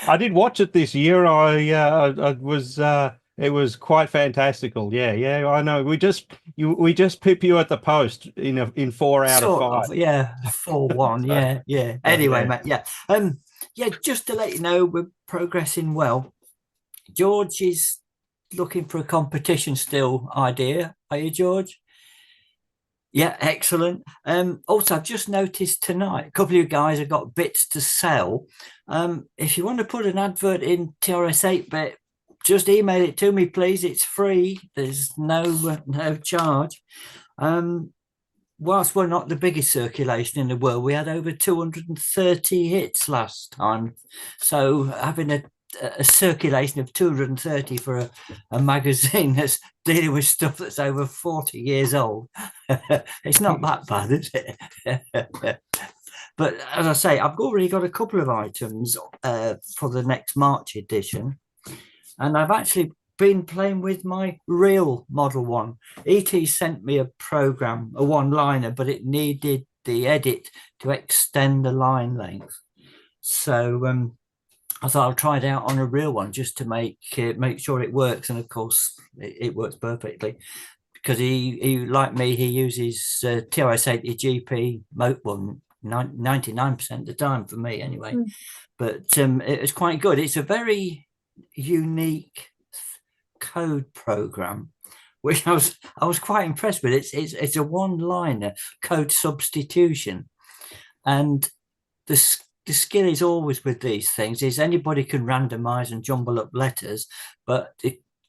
I did watch it this year. I was it was quite fantastical. Yeah, I know. We just pip you at the post in 4 out of 5. Yeah, 4-1. Yeah. Anyway, mate. Yeah. Just to let you know, we're progressing well. George is looking for a competition still idea. Are you, George? Yeah, excellent. Also, I've just noticed tonight a couple of you guys have got bits to sell. If you want to put an advert in TRS-8 just email it to me, please. It's free. There's no charge. Whilst we're not the biggest circulation in the world, we had over 230 hits last time. So having a circulation of 230 for a magazine that's dealing with stuff that's over 40 years old, it's not that bad, is it? But as I say, I've already got a couple of items for the next March edition, and I've actually been playing with my real Model 1. ET sent me a program, a one-liner, but it needed the edit to extend the line length. So I thought I'll try it out on a real one just to make sure it works. And of course, it works perfectly because he like me, he uses TRS-80 GP, well, 99% of the time for me anyway. But it's quite good. It's a very unique code program, which I was quite impressed with. It's a one-liner code substitution, and the skill is always with these things is anybody can randomize and jumble up letters, but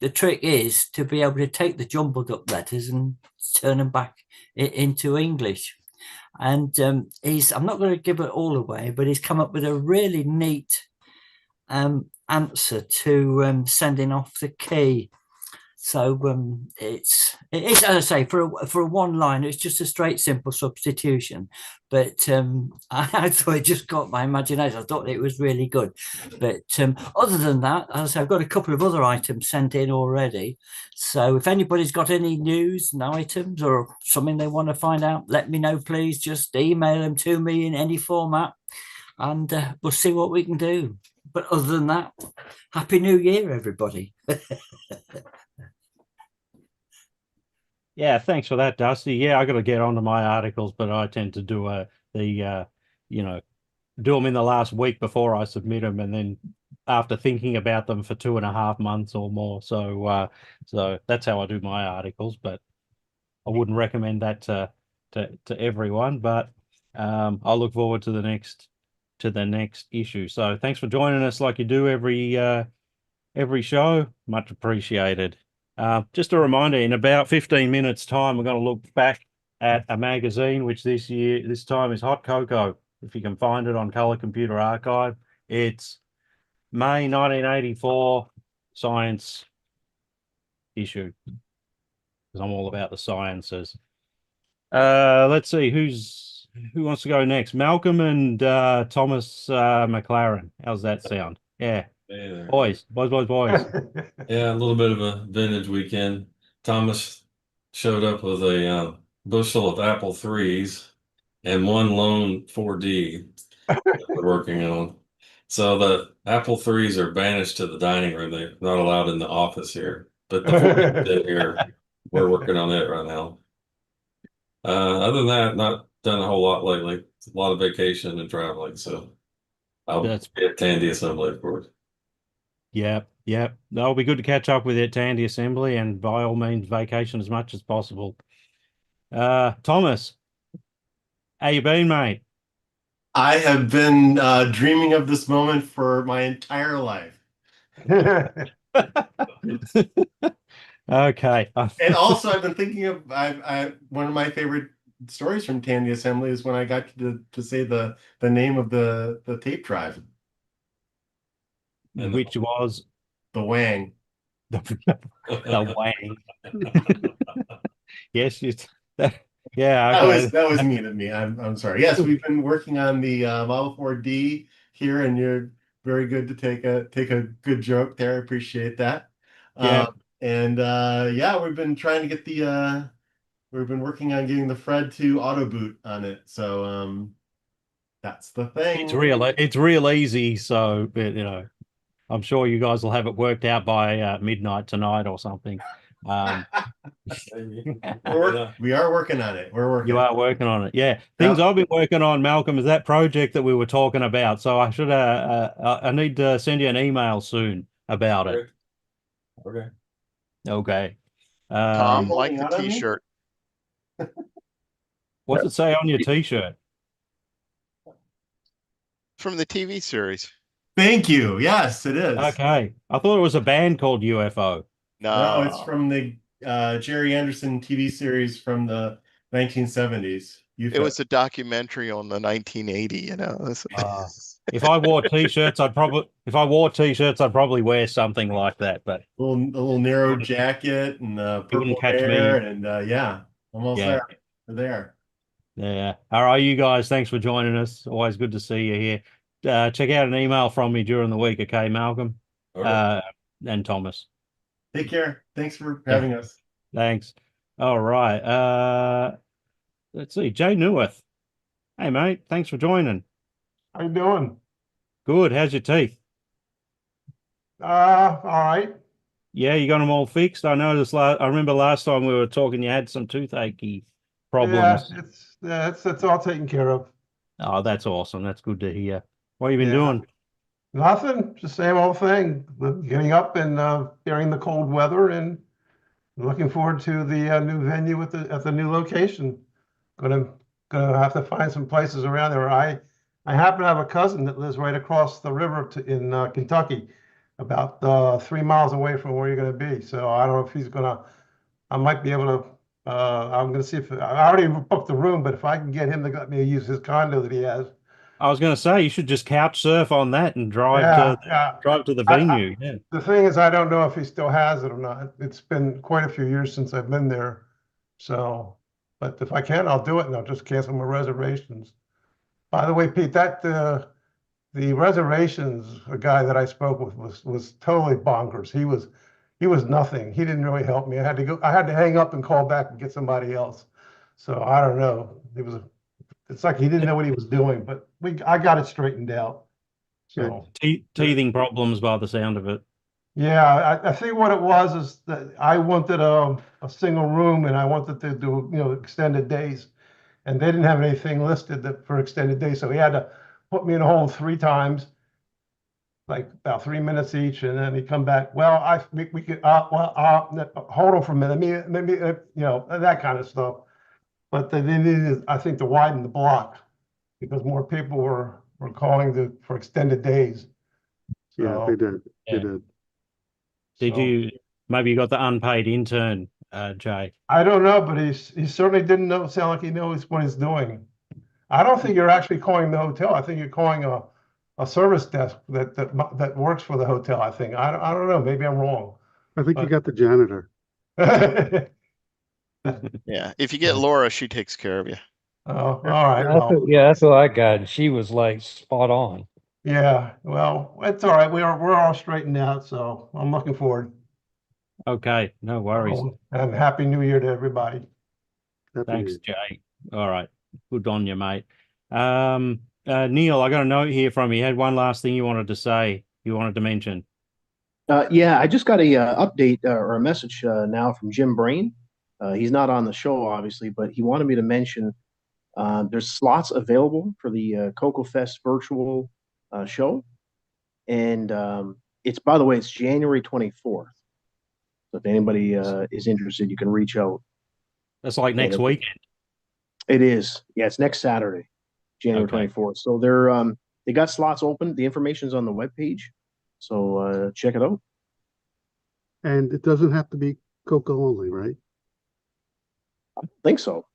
the trick is to be able to take the jumbled up letters and turn them back into English. And I'm not going to give it all away, but he's come up with a really neat answer to sending off the key. So it's as I say, for a one line, it's just a straight simple substitution. But I thought it just caught my imagination. I thought it was really good. But other than that, as I say, I've got a couple of other items sent in already. So if anybody's got any news and items or something they want to find out, let me know, please. Just email them to me in any format, and we'll see what we can do. But other than that, Happy New Year, everybody. Yeah, thanks for that, Dusty. Yeah, I got to get onto my articles, but I tend to do do them in the last week before I submit them, and then after thinking about them for 2.5 months or more. So that's how I do my articles. But I wouldn't recommend that to everyone. But I'll look forward to the next issue. So thanks for joining us, like you do every show. Much appreciated. Just a reminder, in about 15 minutes time, we're going to look back at a magazine, which this time is Hot Cocoa. If you can find it on Color Computer Archive, it's May 1984 science issue, because I'm all about the sciences. Let's see who wants to go next. Malcolm and Thomas McLaren. How's that sound? Yeah. Hey there. Boys. Yeah, a little bit of a vintage weekend. Thomas showed up with a bushel of Apple IIIs and one lone 4D that we're working on. So the Apple IIIs are banished to the dining room. They're not allowed in the office here. But the 4D's in here. We're working on it right now. Other than that, not done a whole lot lately. A lot of vacation and traveling. So I'll get Tandy Assembly, of course. Yep. That'll be good to catch up with you at Tandy Assembly, and by all means, vacation as much as possible. Thomas, how you been, mate? I have been dreaming of this moment for my entire life. Okay. And also, I've been thinking of one of my favorite stories from Tandy Assembly is when I got to say the name of the tape drive, which was the Wang. the Wang. Yes, yeah, That okay. was mean of me. I'm sorry. Yes, we've been working on the Model 4D here, and you're very good to take a good joke there. I appreciate that. Yeah. Yeah, we've been trying to get we've been working on getting the Fred to auto boot on it. So that's the thing. It's real easy, so I'm sure you guys will have it worked out by midnight tonight or something. We are working on it. We're working. You are working on it. Yeah. Things I've been working on, Malcolm, is that project that we were talking about. So I should I need to send you an email soon about it. Okay. Okay. Tom, like the T-shirt. What's it say on your T-shirt? From the TV series. Thank you. Yes, it is. Okay. I thought it was a band called UFO. No, it's from the Jerry Anderson TV series from the 1970s. It was a documentary on the 1980, you know. If I wore T-shirts, I'd probably wear something like that. But a little narrow jacket and purple catch hair, me. and yeah, almost Yeah. there. We're there. Yeah. All right, you guys. Thanks for joining us. Always good to see you here. Check out an email from me during the week, okay, Malcolm? Okay. And Thomas. Take care. Thanks for having us. Thanks. All right. Let's see. Jay Newith. Hey, mate. Thanks for joining. How you doing? Good. How's your teeth? All right. Yeah, you got them all fixed. I noticed. I remember last time we were talking, you had some toothache problems. Yeah, it's all taken care of. Oh, that's awesome. That's good to hear. What have you been doing? Nothing, just same old thing. Getting up and hearing the cold weather, and looking forward to the new venue at the new location. Gonna have to find some places around there. I happen to have a cousin that lives right across the river in Kentucky, about 3 miles away from where you're gonna be. So I don't know if he's gonna. I might be able to. I'm gonna see if I already booked the room, but if I can get him to let me use his condo that he has. I was going to say you should just couch surf on that and drive to the venue. Yeah. The thing is, I don't know if he still has it or not. It's been quite a few years since I've been there. So, but if I can, I'll do it, and I'll just cancel my reservations. By the way, Pete, that the reservations, a guy that I spoke with was totally bonkers. He was nothing. He didn't really help me. I had to hang up and call back and get somebody else. So I don't know. It's like he didn't know what he was doing, but I got it straightened out. So teething problems by the sound of it. Yeah, I think what it was is that I wanted a single room, and I wanted to do extended days, and they didn't have anything listed for extended days, so he had to put me in a hold 3 times, like about 3 minutes each, and then he'd come back. Well, we could hold on for a minute, maybe that kind of stuff. But they needed, I think, to widen the block because more people were calling for extended days. So, Yeah, they did. They did. Did you maybe you got the unpaid intern, Jay? I don't know, but he certainly didn't sound like he knows what he's doing. I don't think you're actually calling the hotel. I think you're calling a service desk that works for the hotel. I think. I don't know. Maybe I'm wrong. I think you got the janitor. Yeah, if you get Laura, she takes care of you. Oh, all right. That's what I got. And she was like spot on. Yeah, well, it's all right. We're all straightened out, so I'm looking forward. Okay, no worries. And Happy New Year to everybody. Thanks, Jay. All right, good on you, mate. Neil, I got a note here from you. You had one last thing you wanted to say. You wanted to mention. Yeah, I just got a update or a message now from Jim Brain. He's not on the show, obviously, but he wanted me to mention there's slots available for the Cocoa Fest virtual show. And it's, by the way, it's January 24th. So if anybody is interested, you can reach out. That's like next weekend. It is. Yeah, it's next Saturday, January 24th. So they got slots open. The information's on the webpage. So check it out. And it doesn't have to be Coco only, right? I don't think so.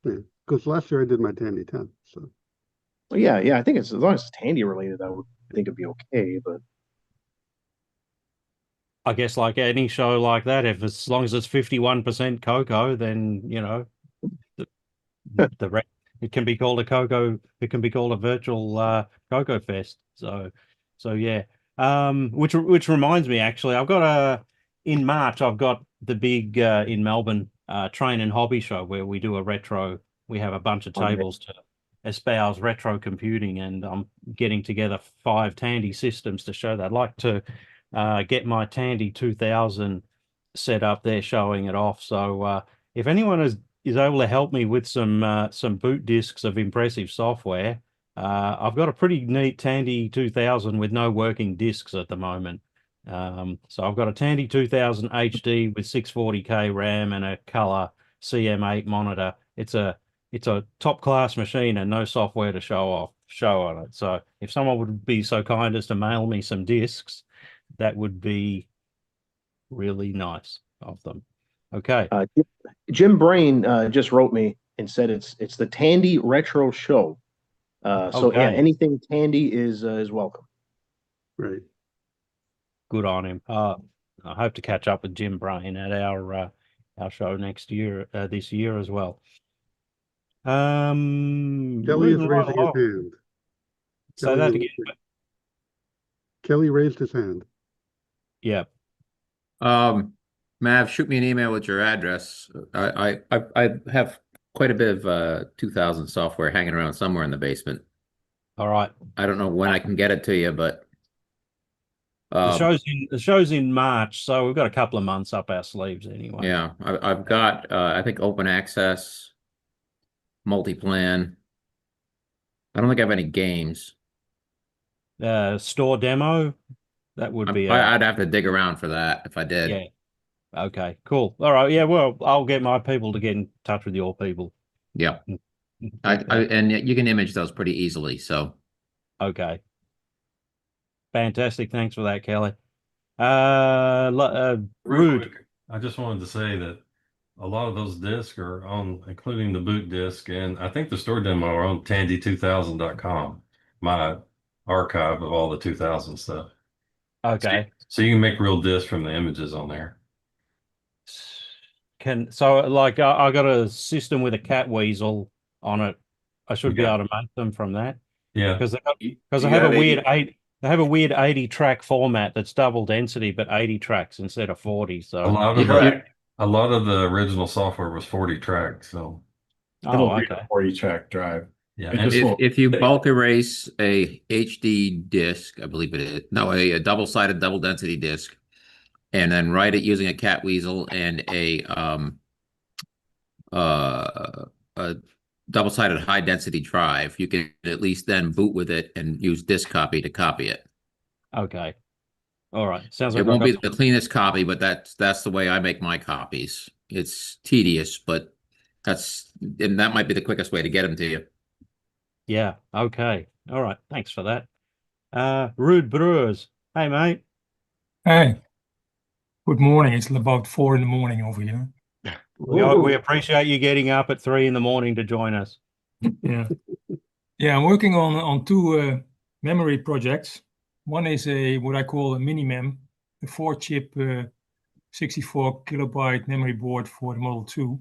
Yeah, because last year I did my Tandy 10. So Well, yeah, I think it's as long as it's Tandy related, I would think it'd be okay. But I guess like any show like that, if as long as it's 51% cocoa, then the it can be called a cocoa. It can be called a virtual cocoa fest. So yeah. Which reminds me, actually, I've got in March. I've got the big in Melbourne train and hobby show where we do a retro. We have a bunch of tables to espouse retro computing, and I'm getting together 5 Tandy systems to show that. I'd like to get my Tandy 2000 set up there, showing it off. So if anyone is able to help me with some boot disks of impressive software, I've got a pretty neat Tandy 2000 with no working disks at the moment. So I've got a Tandy 2000 HD with 640K RAM and a color CM8 monitor. It's a top class machine and no software to show on it. So if someone would be so kind as to mail me some disks, that would be really nice of them. Okay. Jim Brain just wrote me and said it's the Tandy Retro Show. So yeah, Okay. anything Tandy is welcome. right. Good on him. I hope to catch up with Jim Brain at our show next year, this year as well. Kelly is moving right raising his along. hand. Say Kelly, that you- again. Kelly raised his hand. Yeah. Mav, shoot me an email with your address. I have quite a bit of 2000 software hanging around somewhere in the basement. All right. I don't know when I can get it to you, but The show's in March, so we've got a couple of months up our sleeves anyway. yeah, I've got I think open access, multi-plan. I don't think I have any games. Store demo, that would be I'd have to dig around for that if I did. yeah. Okay, cool. All right. Yeah, well, I'll get my people to get in touch with your people. Yeah. Get that. And you can image those pretty easily. So Okay. Fantastic. Thanks for that, Kelly. Real Rude. quick, I just wanted to say that a lot of those discs are on, including the boot disc, and I think the store demo are on tandy2000.com, my archive of all the 2000 stuff. Okay. So you can make real discs from the images on there. Like I got a system with a cat weasel on it. I should be Yeah. able to make them from that. Yeah. Because You they have a got weird 80 they have a weird 80 track format that's double density, but 80 tracks instead of 40. A So lot of the original software was 40 tracks, so oh, okay. 40 track drive. yeah. It And just won't if you take- bulk erase a HD disc, I believe it is, no, a double-sided double density disc, and then write it using a cat weasel and a double-sided high density drive, you can at least then boot with it and use disk copy to copy it. Okay. All right. Sounds It like won't I've be got the cleanest copy, but that's the way I make my copies. It's tedious, but and that might be the quickest way to get them to you. yeah. Okay. All right. Thanks for that. Rude Brewers. Hey, mate. Hey, good morning. It's about 4 in the morning over here. We appreciate you getting up at 3 in the morning to join us. Yeah. Yeah, I'm working on two memory projects. One is what I call a mini mem, a 4-chip 64 kilobyte memory board for the Model 2,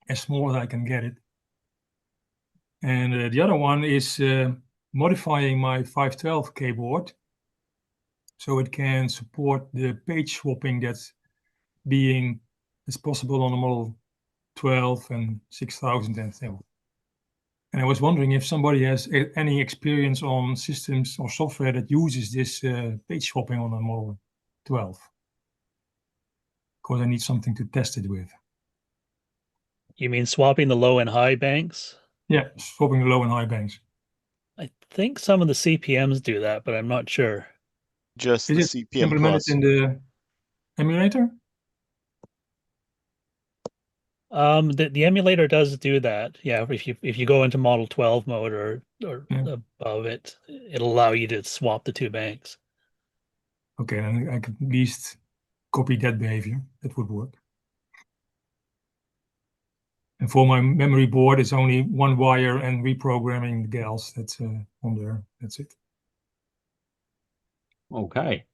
as small as I can get it. And the other one is modifying my 512 keyboard so it can support the page swapping that's possible on the Model 12 and 6000 and so. And I was wondering if somebody has any experience on systems or software that uses this page swapping on a Model 12. Because I need something to test it with. You mean swapping the low and high banks? Yeah, swapping the low and high banks. I think some of the CPMs do that, but I'm not sure. Just Is the it CPM implemented plus. in the emulator? The emulator does do that. Yeah, if you go into Model 12 mode or above it, it'll allow you to swap the two banks. Okay, then I could at least copy that behavior. That would work. And for my memory board, it's only one wire and reprogramming the gals that's on there. That's it. Okay.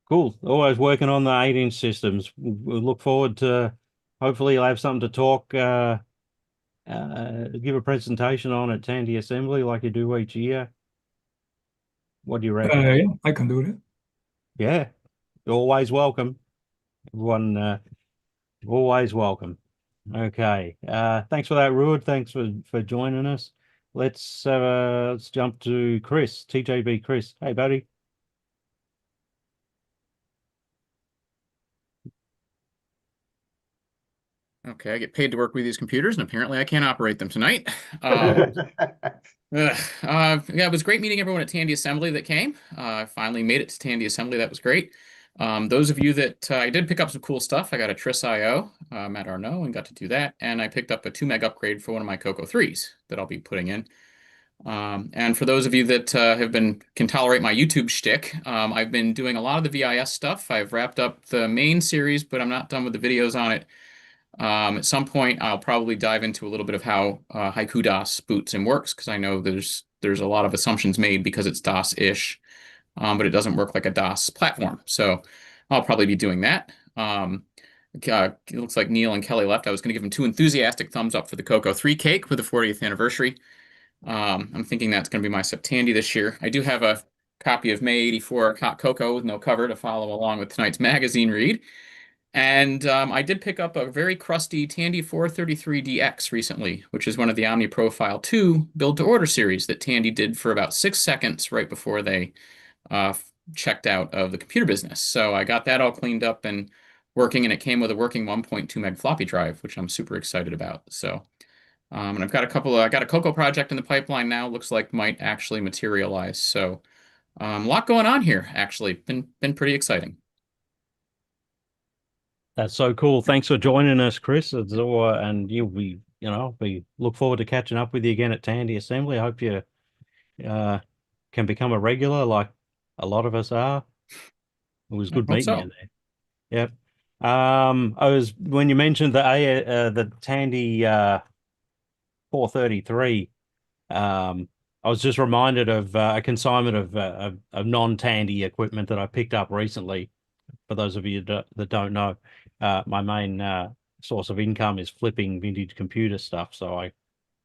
Cool. Always working on the 8-inch systems. We'll look forward to, hopefully you'll have something to talk, give a presentation on at Tandy Assembly like you do each year. What do you reckon? Yeah, I can do that. Yeah, always welcome. Everyone, always welcome. Okay. Thanks for that, Ruud. Thanks for joining us. Let's jump to Chris, TJB Chris. Hey, buddy. Okay, I get paid to work with these computers, and apparently I can't operate them tonight. Yeah, it was great meeting everyone at Tandy Assembly that came. I finally made it to Tandy Assembly. That was great. Those of you that I did pick up some cool stuff. I got a TRS-IO at Arnaud and got to do that. And I picked up a 2 meg upgrade for one of my Coco 3s that I'll be putting in. And for those of you that can tolerate my YouTube shtick, I've been doing a lot of the VIS stuff. I've wrapped up the main series, but I'm not done with the videos on it. At some point, I'll probably dive into a little bit of how Haiku DOS boots and works, because I know there's a lot of assumptions made because it's DOS-ish, but it doesn't work like a DOS platform. So I'll probably be doing that. It looks like Neil and Kelly left. I was going to give them 2 enthusiastic thumbs up for the Coco 3 cake with the 40th anniversary. I'm thinking that's going to be my Septandy this year. I do have a copy of May 84 Hot Cocoa with no cover to follow along with tonight's magazine read. And I did pick up a very crusty Tandy 433DX recently, which is one of the Omni Profile 2 build-to-order series that Tandy did for about 6 seconds right before they checked out of the computer business. So I got that all cleaned up and working, and it came with a working 1.2 meg floppy drive, which I'm super excited about. So, and I've got I got a Coco project in the pipeline now. Looks like might actually materialize. So, a lot going on here. Actually, been pretty exciting. That's so cool. Thanks for joining us, Chris. And you'll be, we look forward to catching up with you again at Tandy Assembly. I hope you can become a regular like a lot of us are. It was good meeting you there. Yep. When you mentioned the Tandy 433, I was just reminded of a consignment of non-Tandy equipment that I picked up recently. For those of you that don't know, my main source of income is flipping vintage computer stuff, so I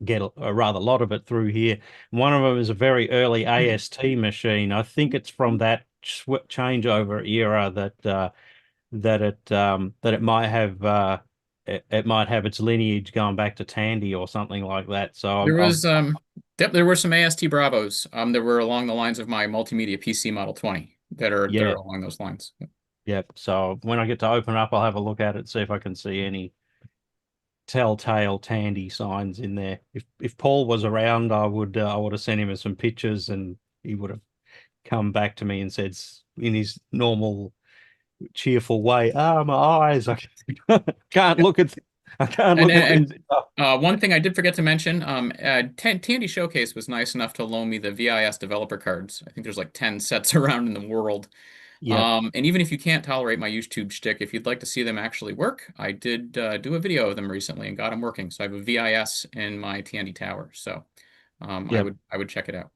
get a rather lot of it through here. One of them is a very early AST machine. I think it's from that changeover era that it might have it might have its lineage going back to Tandy or something like that. So there were some AST Bravos that were along the lines of my multimedia PC Model 20 that are along those lines. Yep. So when I get to open up, I'll have a look at it, see if I can see any telltale Tandy signs in there. If Paul was around, I would have sent him some pictures, and he would have come back to me and said in his normal cheerful way, my eyes, I can't look at one thing I did forget to mention, Tandy Showcase was nice enough to loan me the VIS developer cards. I think there's like 10 sets around in the world. And even if you can't tolerate my YouTube shtick, if you'd like to see them actually work, I did do a video of them recently and got them working. So I have a VIS in my Tandy tower. So I would check it out.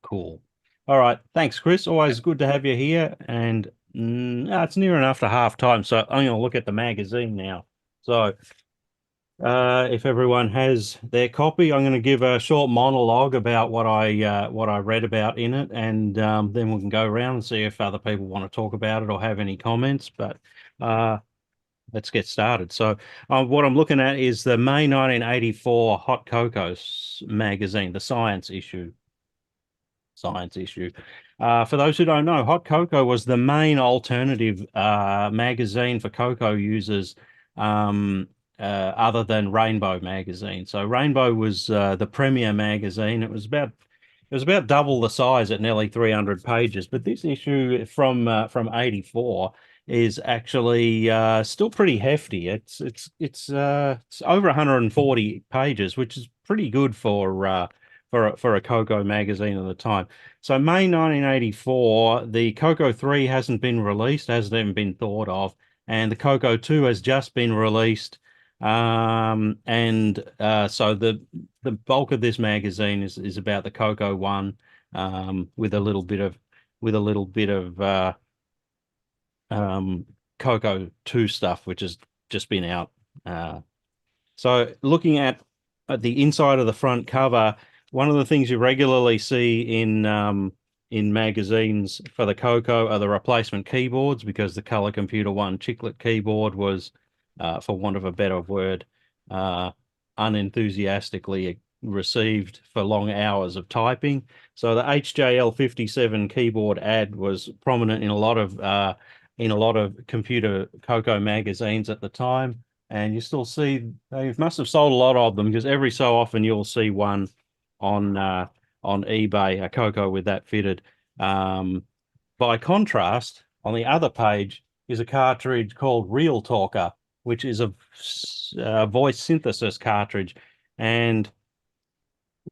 Cool. All right. Thanks, Chris. Always good to have you here. And it's near enough to half time, so I'm going to look at the magazine now. So if everyone has their copy, I'm going to give a short monologue about what I read about in it, and then we can go around and see if other people want to talk about it or have any comments. But let's get started. So what I'm looking at is the May 1984 Hot Cocoa magazine, the science issue. For those who don't know, Hot Cocoa was the main alternative magazine for cocoa users other than Rainbow magazine. So Rainbow was the premier magazine. It was about double the size at nearly 300 pages. But this issue from 84 is actually still pretty hefty. It's over 140 pages, which is pretty good for for a Coco magazine at the time. So May 1984, the Coco 3 hasn't been released, hasn't even been thought of, and the Coco 2 has just been released. So the bulk of this magazine is about the Coco 1, with a little bit of Coco 2 stuff, which has just been out. So looking at the inside of the front cover, one of the things you regularly see in magazines for the Coco are the replacement keyboards, because the Color Computer 1 chiclet keyboard was, for want of a better word, unenthusiastically received for long hours of typing. So the HJL 57 keyboard ad was prominent in a lot of computer Coco magazines at the time. And you still see they must have sold a lot of them, because every so often you'll see one on eBay, a Coco with that fitted. By contrast, on the other page is a cartridge called Real Talker, which is a voice synthesis cartridge. And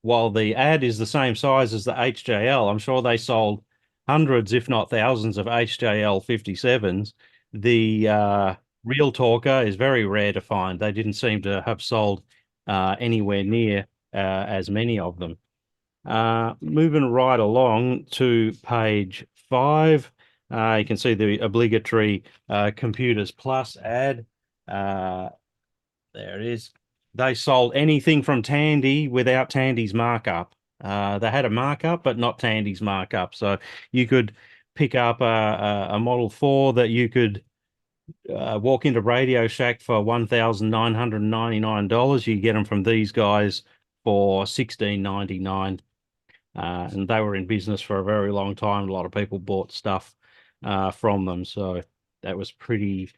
while the ad is the same size as the HJL, I'm sure they sold hundreds, if not thousands, of HJL 57s. The Real Talker is very rare to find. They didn't seem to have sold anywhere near as many of them. Moving right along to page 5, you can see the obligatory Computers Plus ad. There it is. They sold anything from Tandy without Tandy's markup. They had a markup, but not Tandy's markup. So you could pick up a Model 4 that you could walk into Radio Shack for $1,999. You get them from these guys for $1,699. And they were in business for a very long time. A lot of people bought stuff from them. So that was pretty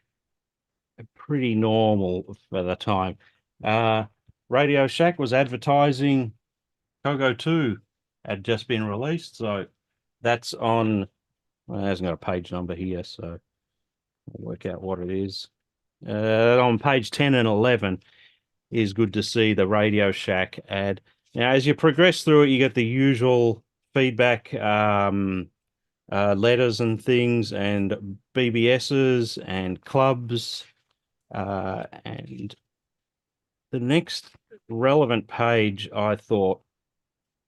normal for the time. Radio Shack was advertising Coco 2 had just been released. So that's on, well, it hasn't got a page number here, so I'll work out what it is. On page 10 and 11 is good to see the Radio Shack ad. Now, as you progress through it, you get the usual feedback letters and things, and BBSs and clubs. And the next relevant page I thought,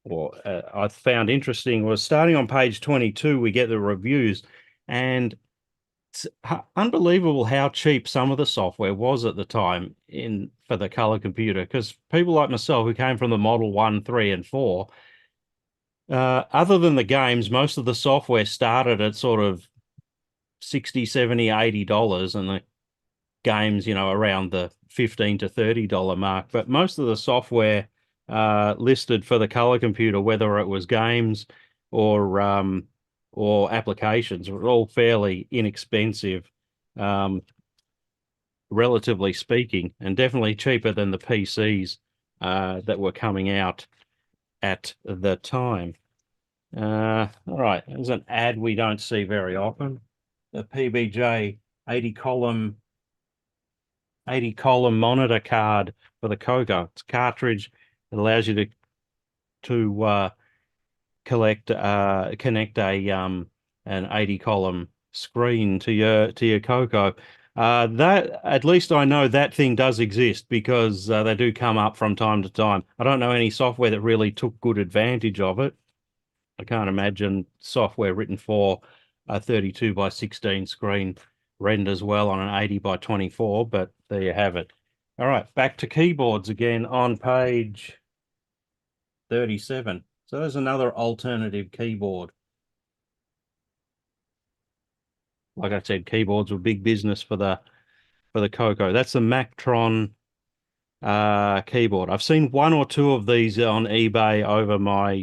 or I found interesting, was starting on page 22, we get the reviews. And it's unbelievable how cheap some of the software was at the time for the color computer, because people like myself who came from the Model 1, 3, and 4, other than the games, most of the software started at sort of $60, $70, $80, and the games, around the $15 to $30 mark. But most of the software listed for the color computer, whether it was games or applications, were all fairly inexpensive, relatively speaking, and definitely cheaper than the PCs that were coming out at the time. All right, there's an ad we don't see very often. The PBJ 80 column monitor card for the Coco. It's a cartridge that allows you to connect an 80 column screen to your Coco. That, at least I know that thing does exist, because they do come up from time to time. I don't know any software that really took good advantage of it. I can't imagine software written for a 32 by 16 screen renders well on an 80 by 24, but there you have it. All right, back to keyboards again on page 37. So there's another alternative keyboard. Like I said, keyboards were big business for the Coco. That's the Mactron keyboard. I've seen one or two of these on eBay over my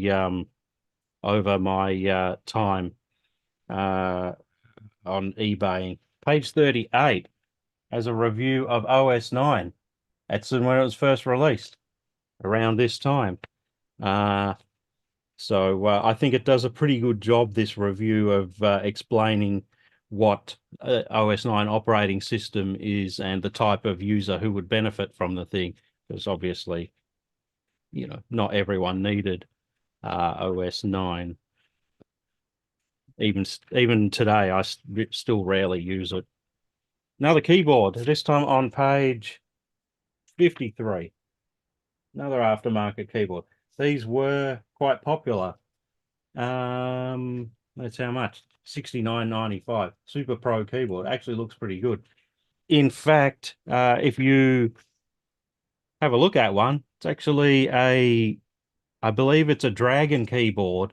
time on eBay. Page 38 has a review of OS 9. That's when it was first released, around this time. So I think it does a pretty good job, this review, of explaining what OS 9 operating system is and the type of user who would benefit from the thing, because obviously, not everyone needed OS 9. Even today, I still rarely use it. Another keyboard, this time on page 53. Another aftermarket keyboard. These were quite popular. That's how much? $69.95. Super Pro keyboard. Actually looks pretty good. In fact, if you have a look at one, it's actually I believe it's a Dragon keyboard,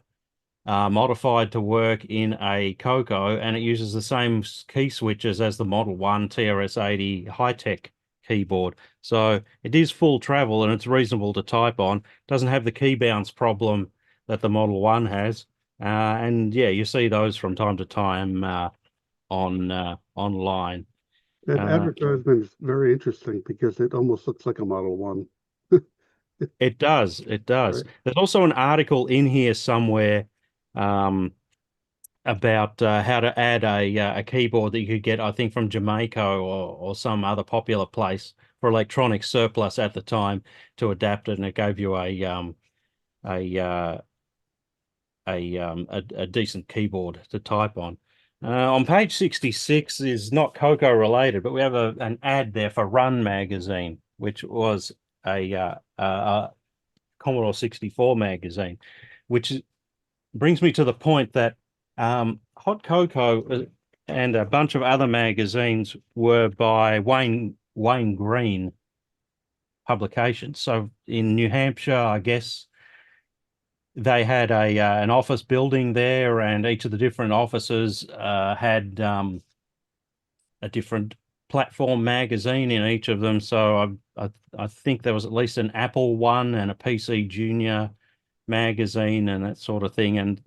modified to work in a Coco, and it uses the same key switches as the Model 1 TRS-80 high-tech keyboard. So it is full travel and it's reasonable to type on. Doesn't have the key bounce problem that the Model 1 has. And yeah, you see those from time to time online. That advertisement is very interesting because it almost looks like a Model 1. It does. It does. Right. There's also an article in here somewhere about how to add a keyboard that you could get, I think, from Jamaica or some other popular place for electronic surplus at the time to adapt it, and it gave you a decent keyboard to type on. On page 66 is not Coco related, but we have an ad there for Run magazine, which was a Commodore 64 magazine, which brings me to the point that Hot Cocoa and a bunch of other magazines were by Wayne Green publications. So in New Hampshire, I guess they had an office building there, and each of the different offices had a different platform magazine in each of them. So I think there was at least an Apple one and a PC Junior magazine and that sort of thing. And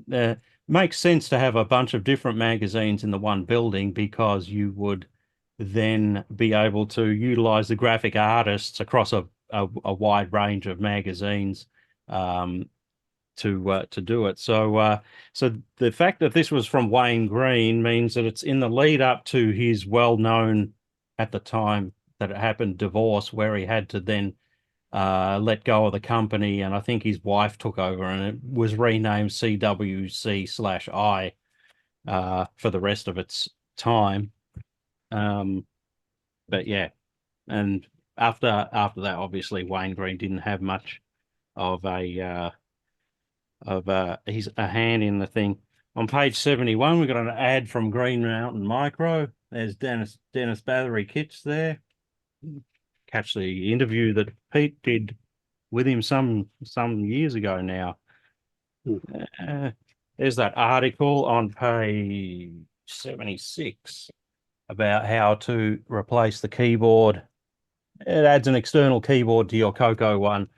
makes sense to have a bunch of different magazines in the one building, because you would then be able to utilize the graphic artists across a wide range of magazines to do it. So so the fact that this was from Wayne Green means that it's in the lead up to his well-known, at the time that it happened, divorce, where he had to then let go of the company, and I think his wife took over, and it was renamed CWC/I for the rest of its time. But yeah, and after that, obviously Wayne Green didn't have much of a hand in the thing. On page 71, we've got an ad from Green Mountain Micro. There's Dennis Bathory Kitch there. Catch the interview that Pete did with him some years ago now. There's that article on page 76 about how to replace the keyboard. It adds an external keyboard to your Coco one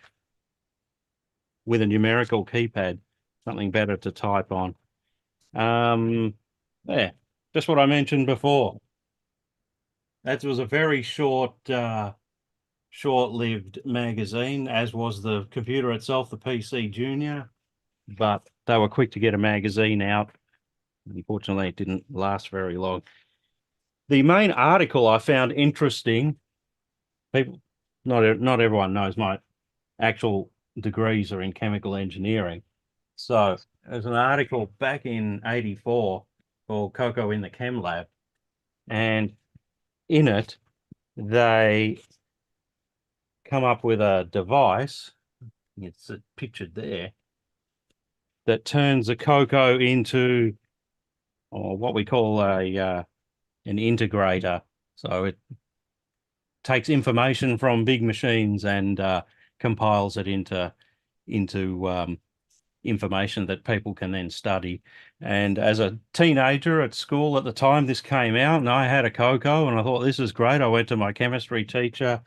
with a numerical keypad, something better to type on. Yeah, just what I mentioned before. That was a very short-lived magazine, as was the computer itself, the PC Junior, but they were quick to get a magazine out. Unfortunately, it didn't last very long. The main article I found interesting, people, not everyone knows my actual degrees are in chemical engineering. So there's an article back in '84 called Coco in the Chem Lab, and in it, they come up with a device, it's pictured there, that turns a Coco into, or what we call an integrator. So it takes information from big machines and compiles it into information that people can then study. And as a teenager at school at the time this came out, and I had a Coco, and I thought, this is great. I went to my chemistry teacher.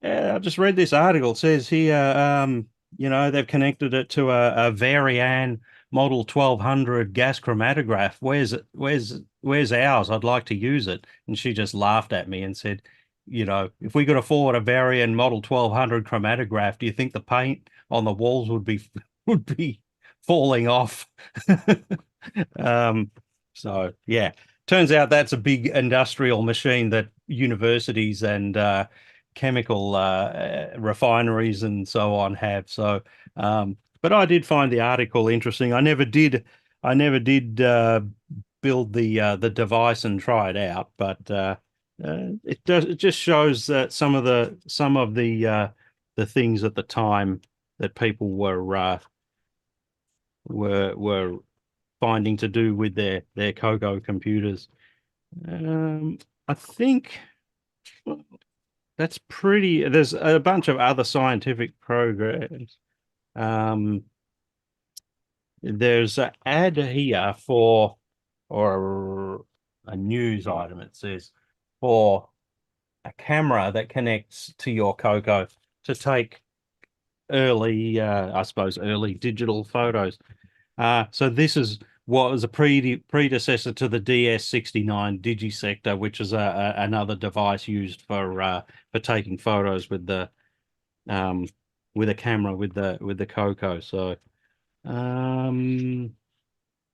Yeah, I just read this article. It says here, they've connected it to a Varian Model 1200 gas chromatograph. Where's ours? I'd like to use it. And she just laughed at me and said, if we could afford a Varian Model 1200 chromatograph, do you think the paint on the walls would be falling off? So yeah, turns out that's a big industrial machine that universities and chemical refineries and so on have. So But I did find the article interesting. I never did build the device and try it out, but it just shows that some of the things at the time that people were finding to do with their Coco computers. I think that's pretty. There's a bunch of other scientific programs. There's an ad here for, or a news item, it says, for a camera that connects to your Coco to take early, I suppose, early digital photos. So this is what was a predecessor to the DS-69 Digisector, which is another device used for taking photos with a camera with the Coco. So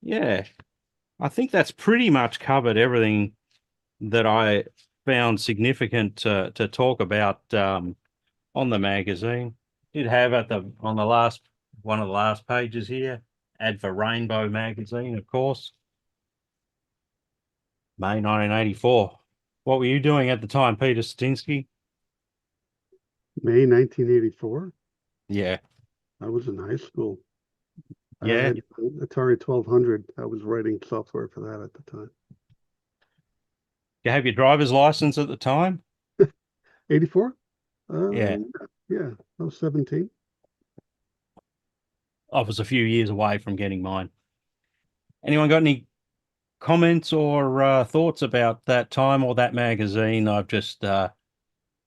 yeah, I think that's pretty much covered everything that I found significant to talk about on the magazine. Did have on the last one of the last pages here, ad for Rainbow magazine, of course. May 1984. What were you doing at the time, Peter Stinsky? May 1984. Yeah. I was in high school. I Yeah. had Atari 1200. I was writing software for that at the time. You have your driver's license at the time? 84? Yeah. Yeah, I was 17. I was a few years away from getting mine. Anyone got any comments or thoughts about that time or that magazine I've just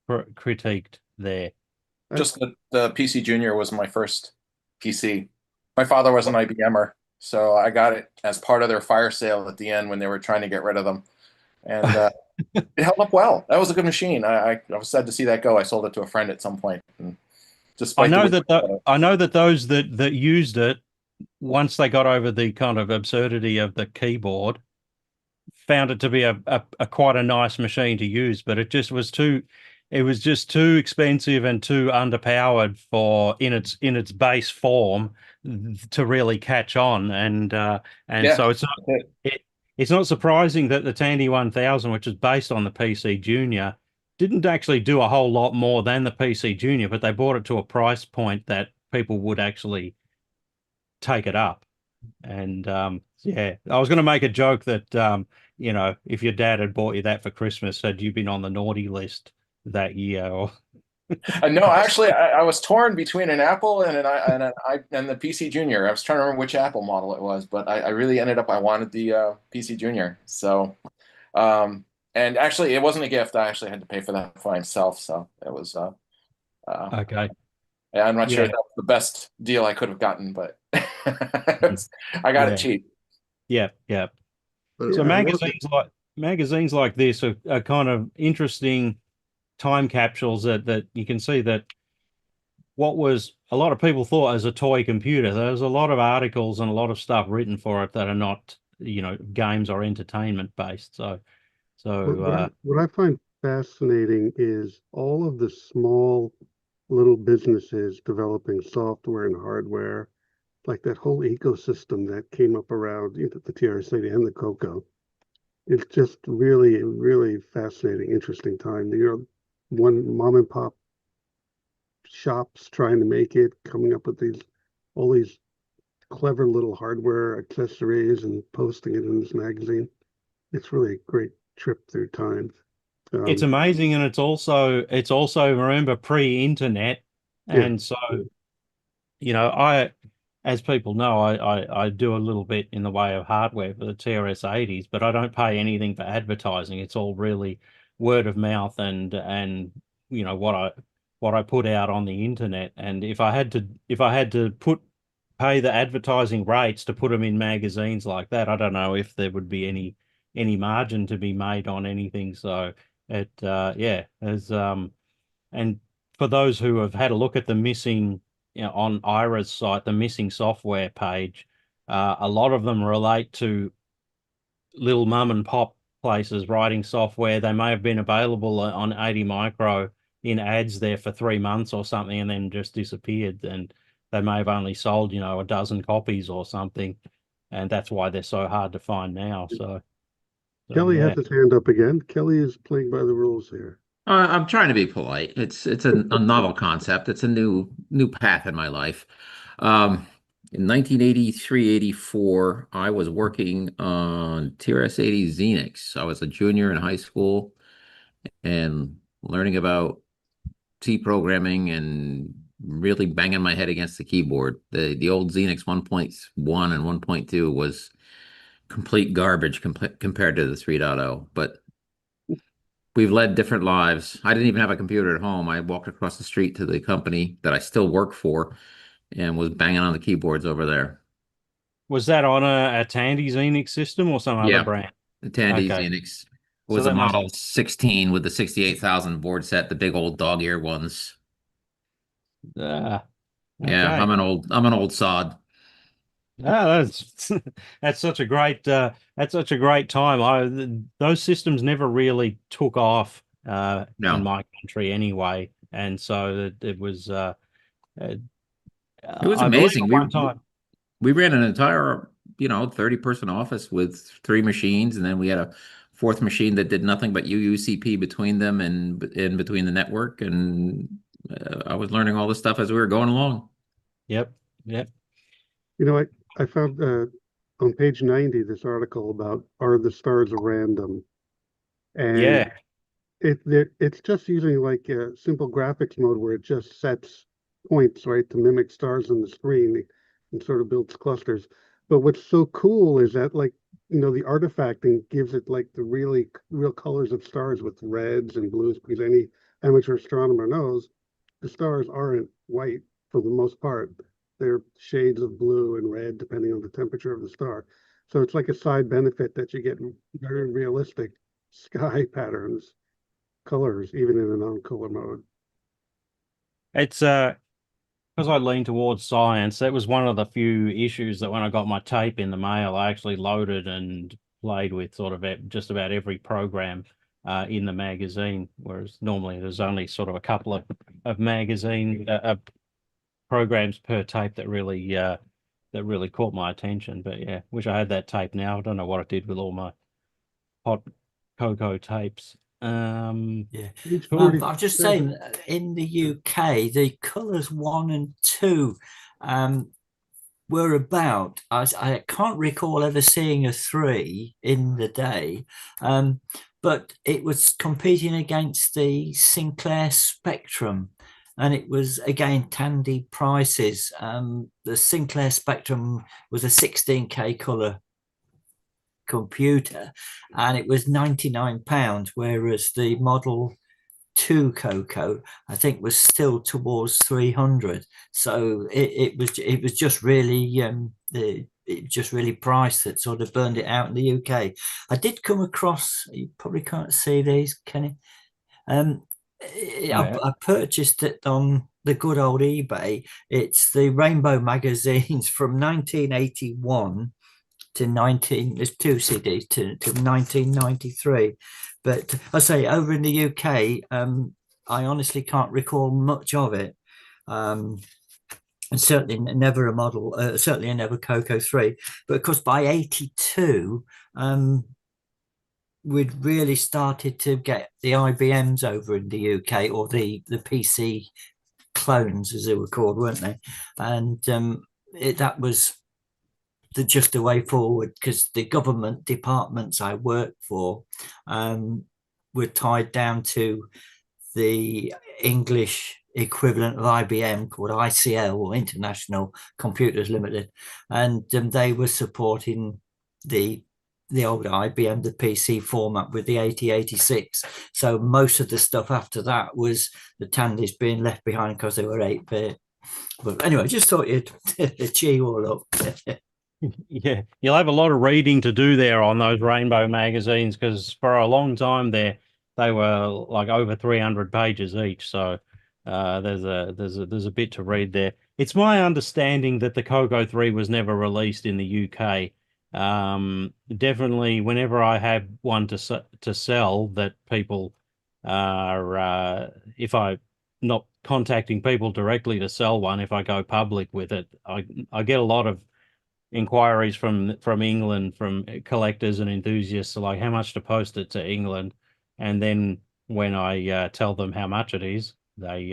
critiqued there? Just the PC Junior was my first PC. My father was an IBMer, so I got it as part of their fire sale at the end when they were trying to get rid of them. And it held up well. That was a good machine. I was sad to see that go. I sold it to a friend at some point. And I know that those that used it, once they got over the kind of absurdity of the keyboard, found it to be a quite a nice machine to use, but it just too expensive and too underpowered for in its base form to really catch on. And so it's not surprising that the Tandy 1000, which is based on the PC Junior, didn't actually do a whole lot more than the PC Junior, but they brought it to a price point that people would actually take it up. And yeah, I was going to make a joke that if your dad had bought you that for Christmas, had you been on the naughty list that year? Or no, actually, I was torn between an Apple and the PC Junior. I was trying to remember which Apple model it was, but I really ended up I wanted the PC Junior. So, and actually, it wasn't a gift. I actually had to pay for that for myself. So it was okay. Yeah, I'm not sure if that was the best deal I could have gotten, but I got it cheap. Yeah, yeah. So magazines like this are kind of interesting time capsules that you can see that what was a lot of people thought as a toy computer, there's a lot of articles and a lot of stuff written for it that are not, games or entertainment based. So what I find fascinating is all of the small little businesses developing software and hardware, like that whole ecosystem that came up around the TRS-80 and the Coco. It's just really, really fascinating, interesting time. One mom and pop shops trying to make it, coming up with all these clever little hardware accessories and posting it in this magazine. It's really a great trip through time. It's amazing, and it's also remember pre-internet, and so as people know, I do a little bit in the way of hardware for the TRS-80s, but I don't pay anything for advertising. It's all really word of mouth and what I put out on the internet. And if I had to pay the advertising rates to put them in magazines like that, I don't know if there would be any margin to be made on anything. So and for those who have had a look at the missing, on IRA's site, the missing software page, a lot of them relate to little mum and pop places writing software. They may have been available on 80 Micro in ads there for 3 months or something and then just disappeared. And they may have only sold, a dozen copies or something, and that's why they're so hard to find now. So Kelly yeah. has his hand up again. Kelly is playing by the rules here. I'm trying to be polite. It's a novel concept. It's a new path in my life. In 1983, 84, I was working on TRS-80 Xenix. I was a junior in high school and learning about C programming and really banging my head against the keyboard. The old Xenix 1.1 and 1.2 was complete garbage compared to the 3.0, but we've led different lives. I didn't even have a computer at home. I walked across the street to the company that I still work for and was banging on the keyboards over there. Was that on a Tandy Xenix system or some other Yeah, brand? the Tandy Okay. Xenix So was a that must Model 16 with the 68,000 board set, the big old dog ear ones. Yeah, I'm an old sod. That's that's such a great time. Those systems never really took off in No, my country anyway, and so it was it was I believe amazing. at one time. We ran an entire, 30-person office with 3 machines, and then we had a fourth machine that did nothing but UUCP between them and in between the network. And I was learning all this stuff as we were going along. Yep. I found on page 90 this article about are the stars random, and Yeah. it's just using like a simple graphics mode where it just sets points, right, to mimic stars on the screen and sort of builds clusters. But what's so cool is that like the artifacting gives it like the really real colors of stars with reds and blues, because any amateur astronomer knows the stars aren't white for the most part. They're shades of blue and red depending on the temperature of the star. So it's like a side benefit that you get very realistic sky patterns, colors, even in a non-color mode. It's because I lean towards science. That was one of the few issues that when I got my tape in the mail, I actually loaded and played with sort of just about every program in the magazine, whereas normally there's only sort of a couple of magazine programs per tape that really caught my attention. But yeah, wish I had that tape now. I don't know what it did with all my hot cocoa tapes. Yeah. Page I'm just 47. saying, in the UK, the colours 1 and 2 were about, I can't recall ever seeing a 3 in the day, but it was competing against the Sinclair Spectrum. And it was, again, Tandy prices. The Sinclair Spectrum was a 16K colour computer, and it was £99, whereas the Model 2 Coco, I think, was still towards 300. So it was just really it just really priced that sort of burned it out in the UK. I did come across, you probably can't see these, Kenny. I purchased it on the good old eBay. It's the Rainbow magazines from 1981 to 19, there's 2 CDs to 1993. But I say over in the UK, I honestly can't recall much of it. And certainly never a model, certainly never Coco 3. But of course, by 82, we'd really started to get the IBMs over in the UK, or the PC clones, as they were called, weren't they? And that was just the way forward, because the government departments I worked for were tied down to the English equivalent of IBM called ICL, or International Computers Limited, and they were supporting the old IBM, the PC format with the 8086. So most of the stuff after that was the Tandys being left behind because they were 8-bit. But anyway, just thought you'd cheer you all up. Yeah, you'll have a lot of reading to do there on those Rainbow magazines, because for a long time they were like over 300 pages each. So there's a bit to read there. It's my understanding that the Coco 3 was never released in the UK. Definitely, whenever I have one to sell, that people are if I not contacting people directly to sell one if I go public with it. I get a lot of inquiries from England, from collectors and enthusiasts, like how much to post it to England, and then when I tell them how much it is, they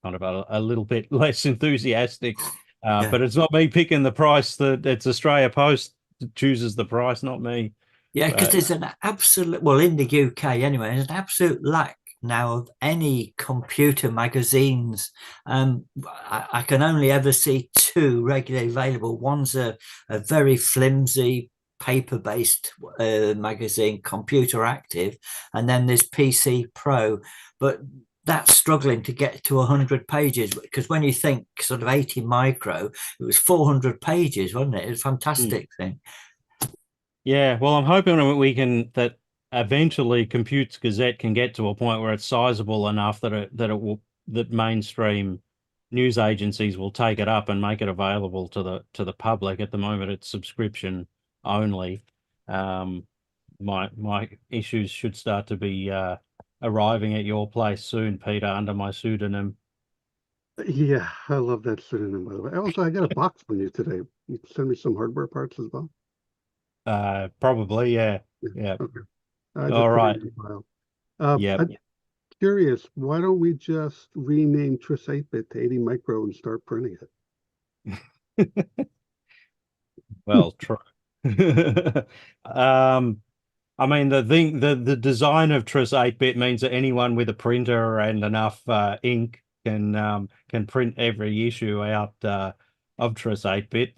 kind of a little bit less enthusiastic. But it's not me picking the price. That it's Australia Post that chooses the price, not me. Yeah, because there's an absolute, well, in the UK anyway, there's an absolute lack now of any computer magazines. I can only ever see two regularly available. One's a very flimsy paper-based magazine, Computer Active, and then there's PC Pro. But that's struggling to get to 100 pages, because when you think sort of 80 micro, it was 400 pages, wasn't it? It was a fantastic thing. Yeah, well, I'm hoping that eventually Computes Gazette can get to a point where it's sizable enough that mainstream news agencies will take it up and make it available to the public. At the moment, it's subscription only. My issues should start to be arriving at your place soon, Peter, under my pseudonym. Yeah, I love that pseudonym, by the way. Also, I got a box from you today. You can send me some hardware parts as well. Probably, yeah. Yeah. Okay. All right. Yeah. I'm curious, why don't we just rename TRS 8-bit to 80 micro and start printing it? Well, true. I mean, the design of TRS 8-bit means that anyone with a printer and enough ink can print every issue out of TRS 8-bit.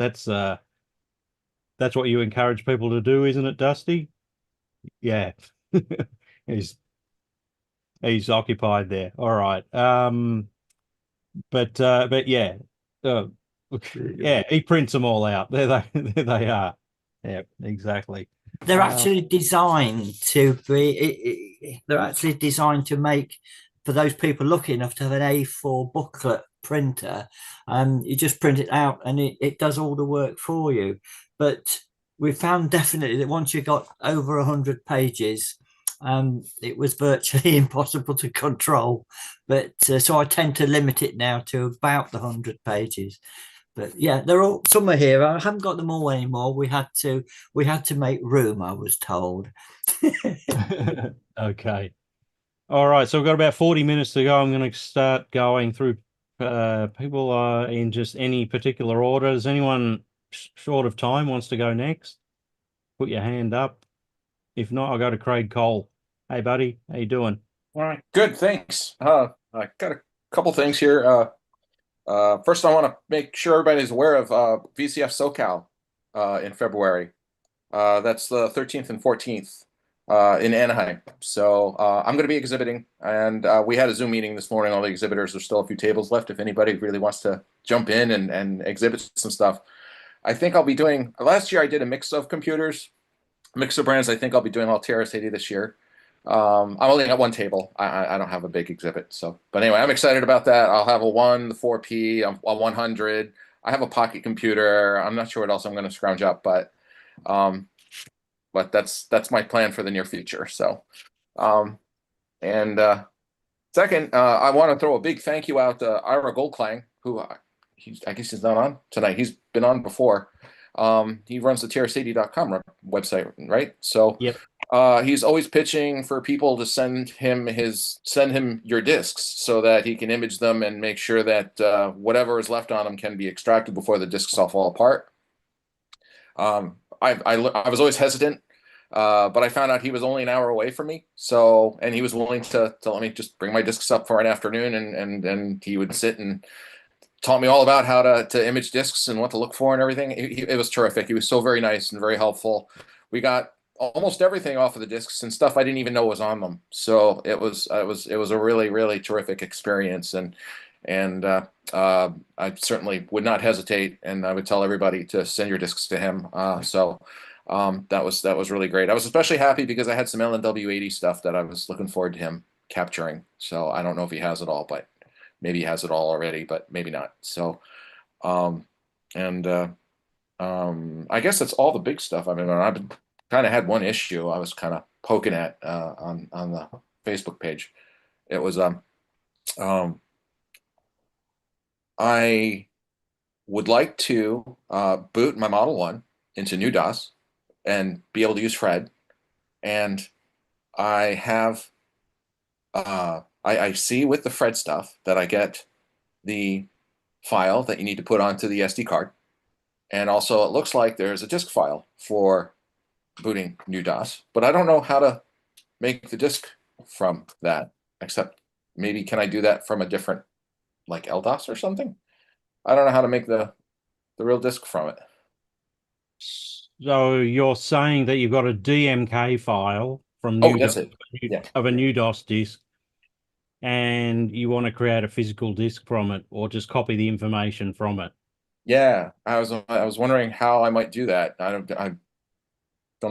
That's what you encourage people to do, isn't it, Dusty? Yeah. He's occupied there. All right. But yeah. Yeah, he prints them all out. There they are. Yeah, exactly. They're actually designed to be. They're actually designed to make, for those people lucky enough to have an A4 booklet printer. You just print it out, and it does all the work for you. But we found definitely that once you got over 100 pages, it was virtually impossible to control. But so I tend to limit it now to about the 100 pages. But yeah, they're all, some are here. I haven't got them all anymore. We had to make room, I was told. Okay. All right. So we've got about 40 minutes to go. I'm going to start going through people in just any particular order. Does anyone short of time wants to go next? Put your hand up. If not, I'll go to Craig Cole. Hey, buddy. How you doing? All right. Good. Thanks. I got a couple things here. First, I want to make sure everybody's aware of VCF SoCal in February. That's the 13th and 14th in Anaheim. So I'm going to be exhibiting, and we had a Zoom meeting this morning. All the exhibitors, there's still a few tables left if anybody really wants to jump in and exhibit some stuff. I think I'll be doing, last year I did a mix of computers, mix of brands. I think I'll be doing all TRS-80 this year. I'm only at one table. I don't have a big exhibit. So, but anyway, I'm excited about that. I'll have a 1, the 4P, a 100. I have a pocket computer. I'm not sure what else I'm going to scrounge up, but that's my plan for the near future. So, second, I want to throw a big thank you out to Ira Goldklang, who I guess he's not on tonight. He's been on before. He runs the TRS-80.com website, right? So yep. He's always pitching for people to send him your discs so that he can image them and make sure that whatever is left on them can be extracted before the discs all fall apart. I was always hesitant, but I found out he was only an hour away from me. So, and he was willing to let me just bring my discs up for an afternoon, and he would sit and taught me all about how to image discs and what to look for and everything. It was terrific. He was so very nice and very helpful. We got almost everything off of the discs and stuff I didn't even know was on them. So it was a really, really terrific experience. And I certainly would not hesitate, and I would tell everybody to send your discs to him. That was really great. I was especially happy because I had some LNW80 stuff that I was looking forward to him capturing. So I don't know if he has it all, but maybe he has it all already, but maybe not. So, I guess that's all the big stuff. I mean, I've been kind of had one issue I was kind of poking at on the Facebook page. It was I would like to boot my Model 1 into new DOS and be able to use Fred. And I have, I see with the Fred stuff that I get the file that you need to put onto the SD card. And also it looks like there's a disk file for booting new DOS, but I don't know how to make the disk from that, except maybe can I do that from a different, like LDOS or something? I don't know how to make the real disk from it. So you're saying that you've got a DMK file from Oh, that's it. Yeah. of a new DOS disk, and you want to create a physical disk from it, or just copy the information from it. Yeah, I was wondering how I might do that. I don't know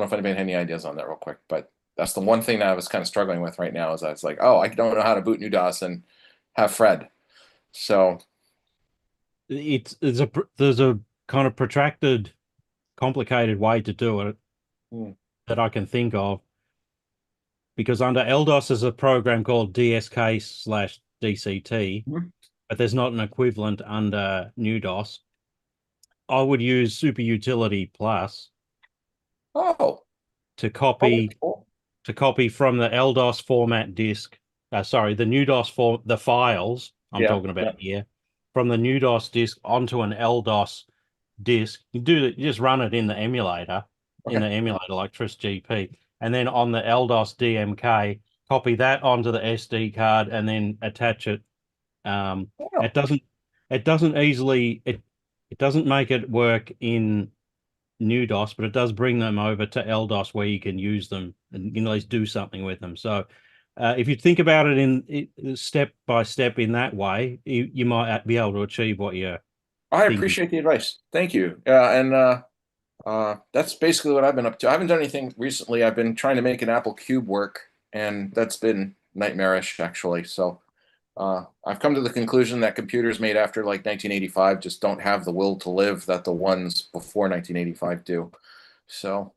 if anybody had any ideas on that real quick, but that's the one thing that I was kind of struggling with right now is I was like, oh, I don't know how to boot new DOS and have Fred. So There's a kind of protracted, complicated way to do it that I can think of. Because under LDOS there's a program called DSK/DCT, but there's not an equivalent under new DOS. I would use Super Utility Plus to copy from the LDOS format disk. Sorry, the new DOS the files I'm talking about here, from the new DOS disk onto an LDOS disk. You just run it in the emulator, like TRS-GP, and then on the LDOS DMK, copy that onto the SD card, and then attach it. It doesn't make it work in new DOS, but it does bring them over to LDOS where you can use them and you can at least do something with them. So if you think about it in step by step in that way, you might be able to achieve what you're I thinking. appreciate the advice. Thank you. And that's basically what I've been up to. I haven't done anything recently. I've been trying to make an Apple Cube work, and that's been nightmarish, actually. So I've come to the conclusion that computers made after like 1985 just don't have the will to live that the ones before 1985 do. So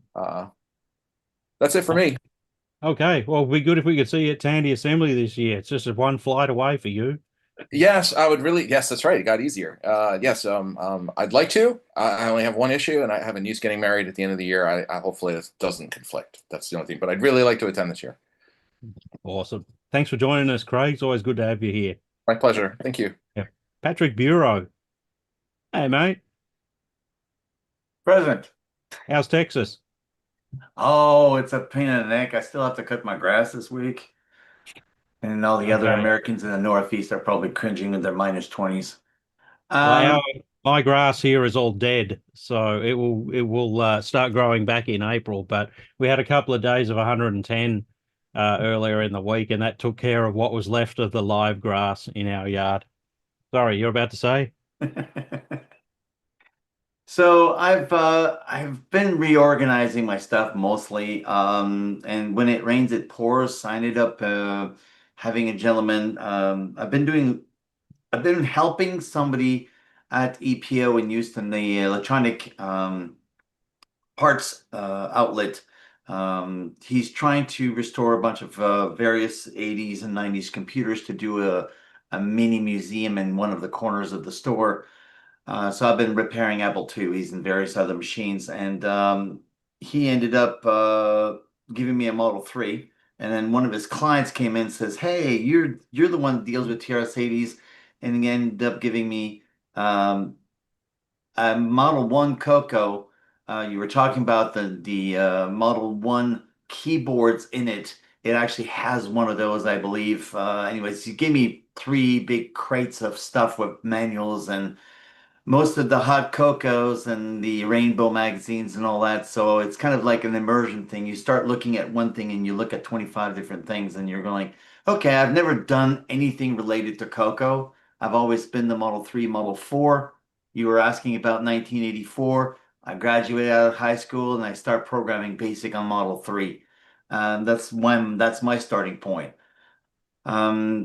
that's it for me. Okay, well, it'd be good if we could see you at Tandy Assembly this year. It's just one flight away for you. Yes, I would really. Yes, that's right. It got easier. Yes, I'd like to. I only have one issue, and I have a niece getting married at the end of the year. I hopefully this doesn't conflict. That's the only thing. But I'd really like to attend this year. Awesome. Thanks for joining us, Craig. It's always good to have you here. My pleasure. Thank you. Yeah. Patrick Bureau. Hey, mate. Present. How's Texas? Oh, it's a pain in the neck. I still have to cut my grass this week. And all the other Americans in the Northeast are probably cringing in their -20s. Well, my grass here is all dead, so it will start growing back in April. But we had a couple of days of 110 earlier in the week, and that took care of what was left of the live grass in our yard. Sorry, you're about to say? So I've been reorganizing my stuff mostly. And when it rains, it pours. I ended up having a gentleman. I've been helping somebody at EPO in Houston, the electronic parts outlet. He's trying to restore a bunch of various 80s and 90s computers to do a mini museum in one of the corners of the store. So I've been repairing Apple IIs and various other machines, and he ended up giving me a Model 3. And then one of his clients came in and says, "Hey, you're the one that deals with TRS-80s," and he ended up giving me a Model 1 Coco. You were talking about the Model 1 keyboards in it. It actually has one of those, I believe. Anyways, he gave me 3 big crates of stuff with manuals and most of the hot cocos and the rainbow magazines and all that. So it's kind of like an immersion thing. You start looking at one thing and you look at 25 different things and you're going, okay, I've never done anything related to Coco. I've always been the Model 3, Model 4. You were asking about 1984. I graduated out of high school and I start programming BASIC on Model 3. That's my starting point.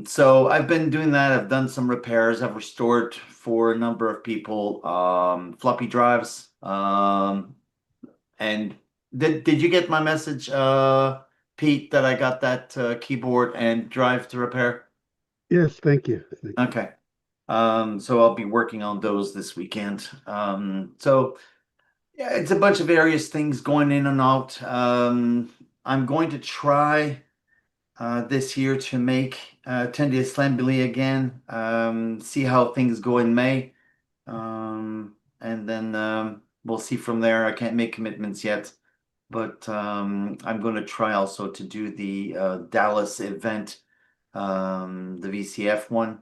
So I've been doing that. I've done some repairs. I've restored for a number of people floppy drives. And did you get my message, Pete, that I got that keyboard and drive to repair? Yes, thank you. Thank you. Okay. So I'll be working on those this weekend. So yeah, it's a bunch of various things going in and out. I'm going to try this year to make attend the assembly again. See how things go in May. And then we'll see from there. I can't make commitments yet, but I'm going to try also to do the Dallas event, the VCF one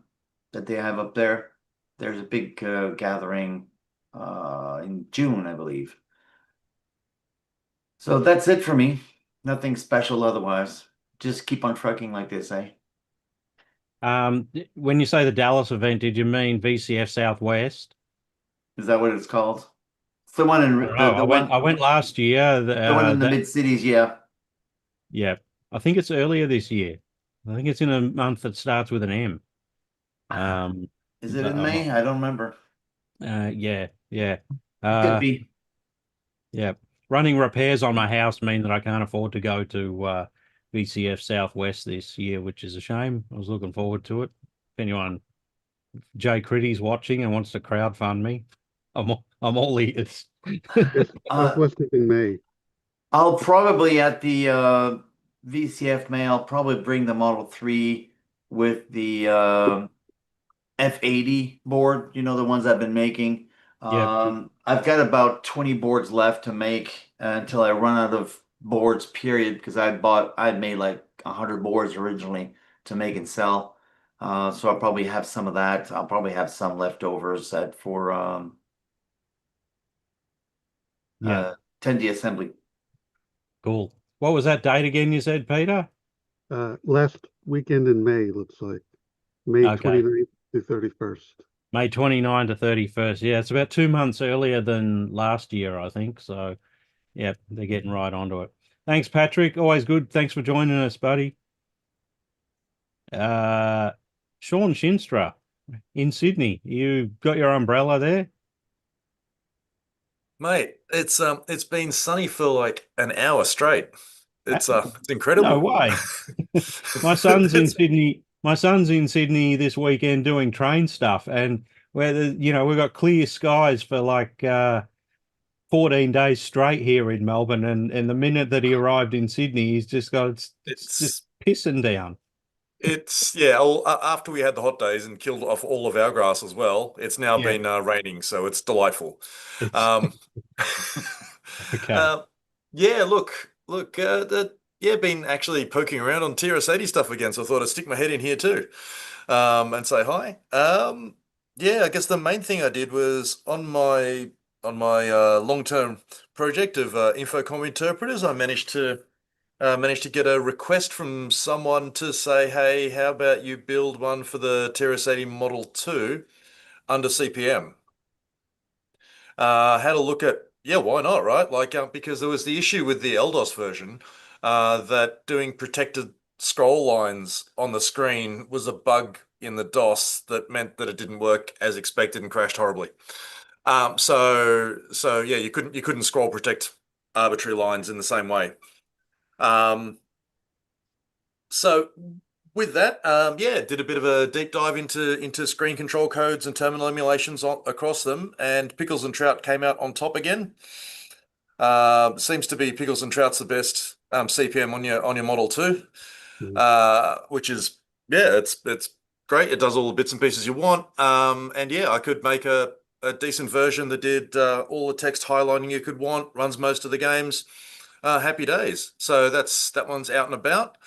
that they have up there. There's a big gathering in June, I believe. So that's it for me. Nothing special otherwise. Just keep on trucking like this, eh? When you say the Dallas event, did you mean VCF Southwest? Is that what it's called? It's the one in I don't know. I went last year. The one in the mid cities, yeah. Yeah, I think it's earlier this year. I think it's in a month that starts with an M. Is it in May? I don't remember. Yeah. Could be. Yeah. Running repairs on my house mean that I can't afford to go to VCF Southwest this year, which is a shame. I was looking forward to it. If anyone, Jay Critty's watching and wants to crowdfund me, I'm all ears. Southwest is in May. I'll probably at the VCF May, I'll probably bring the Model 3 with the F80 board, you know, the ones I've been making. I've got about 20 boards left to make until I run out of boards, period, because I'd made like 100 boards originally to make and sell. So I'll probably have some of that. I'll probably have some leftovers for 10D assembly. Cool. What was that date again you said, Peter? Last weekend in May, looks like. May 29th to 31st. May 29 to 31st. Yeah, it's about 2 months earlier than last year, I think. So, yeah, they're getting right onto it. Thanks, Patrick. Always good. Thanks for joining us, buddy. Sean Shinstra in Sydney. You got your umbrella there? Mate, it's been sunny for like an hour straight. It's incredible. No way. My son's in Sydney. My son's in Sydney this weekend doing train stuff, and where we've got clear skies for like 14 days straight here in Melbourne, and the minute that he arrived in Sydney, he's just got it's just pissing down. It's after we had the hot days and killed off all of our grass as well, it's now been raining, so it's delightful. Okay. Been actually poking around on TRS-80 stuff again, so I thought I'd stick my head in here too, and say hi. I guess the main thing I did was on my long-term project of Infocom interpreters, I managed to get a request from someone to say, hey, how about you build one for the TRS-80 Model 2 under CPM? Had a look at, why not, right? Like, because there was the issue with the LDOS version that doing protected scroll lines on the screen was a bug in the DOS that meant that it didn't work as expected and crashed horribly. You couldn't scroll protect arbitrary lines in the same way. So with that, did a bit of a deep dive into screen control codes and terminal emulations across them, and Pickles and Trout came out on top again. Seems to be Pickles and Trout's the best CPM on your Model 2, which is it's great. It does all the bits and pieces you want, I could make a decent version that did all the text highlighting you could want, runs most of the games. Happy days. So that one's out and about.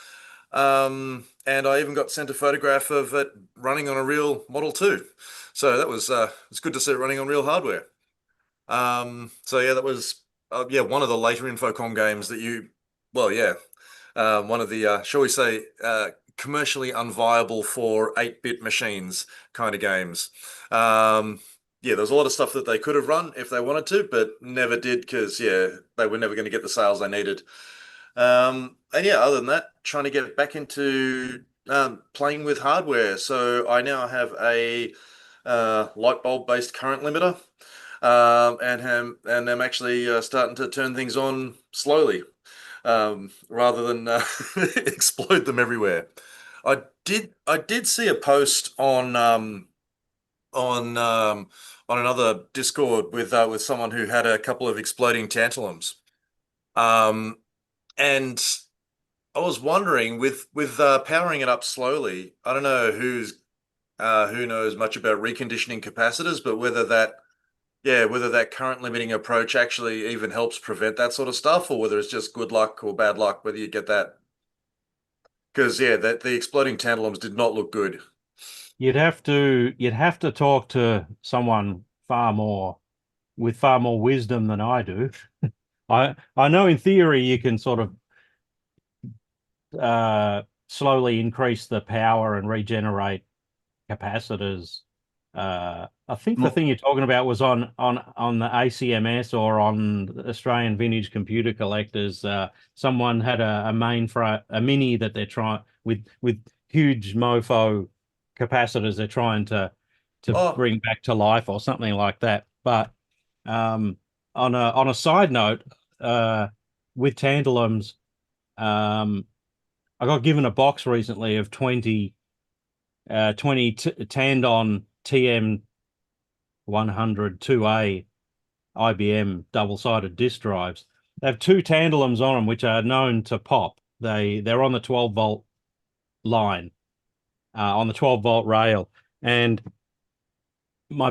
And I even got sent a photograph of it running on a real Model 2. So that was it's good to see it running on real hardware. That was one of the later Infocom games that one of the shall we say commercially unviable for 8-bit machines kind of games. There's a lot of stuff that they could have run if they wanted to, but never did because they were never going to get the sales they needed. Other than that, trying to get back into playing with hardware. So I now have a light bulb based current limiter, and I'm actually starting to turn things on slowly rather than explode them everywhere. I did see a post on another Discord with someone who had a couple of exploding tantalums. And I was wondering with powering it up slowly, I don't know who knows much about reconditioning capacitors, but whether that current limiting approach actually even helps prevent that sort of stuff, or whether it's just good luck or bad luck, whether you get that. Because that the exploding tantalums did not look good. You'd have to talk to someone with far more wisdom than I do. I know in theory you can sort of slowly increase the power and regenerate capacitors. I think the thing you're talking about was on the ACMS or on Australian Vintage Computer Collectors. Someone had a mini that they're trying with huge mofo capacitors they're trying to bring back to life or something like that. But on a side note, with tantalums, I got given a box recently of 20 Tandon TM 102A IBM double-sided disk drives. They have two tantalums on them, which are known to pop. They're on the 12-volt line, on the 12-volt rail. And the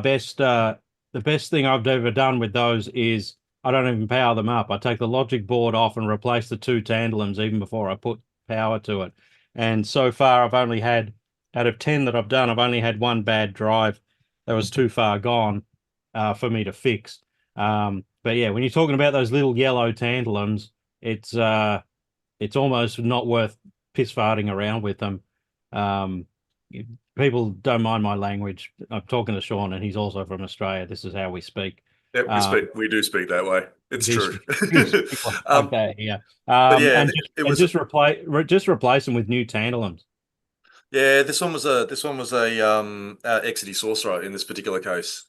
best thing I've ever done with those is I don't even power them up. I take the logic board off and replace the two tantalums even before I put power to it. And so far, I've only had, out of 10 that I've done, I've only had one bad drive that was too far gone for me to fix. But yeah, when you're talking about those little yellow tantalums, it's almost not worth piss farting around with them. People don't mind my language. I'm talking to Sean, and he's also from Australia. This is how we speak. Yeah, we do speak that way. It's true. Okay, yeah. But yeah, just replace them with new tantalums. Yeah, this one was a XD Sorcerer in this particular case.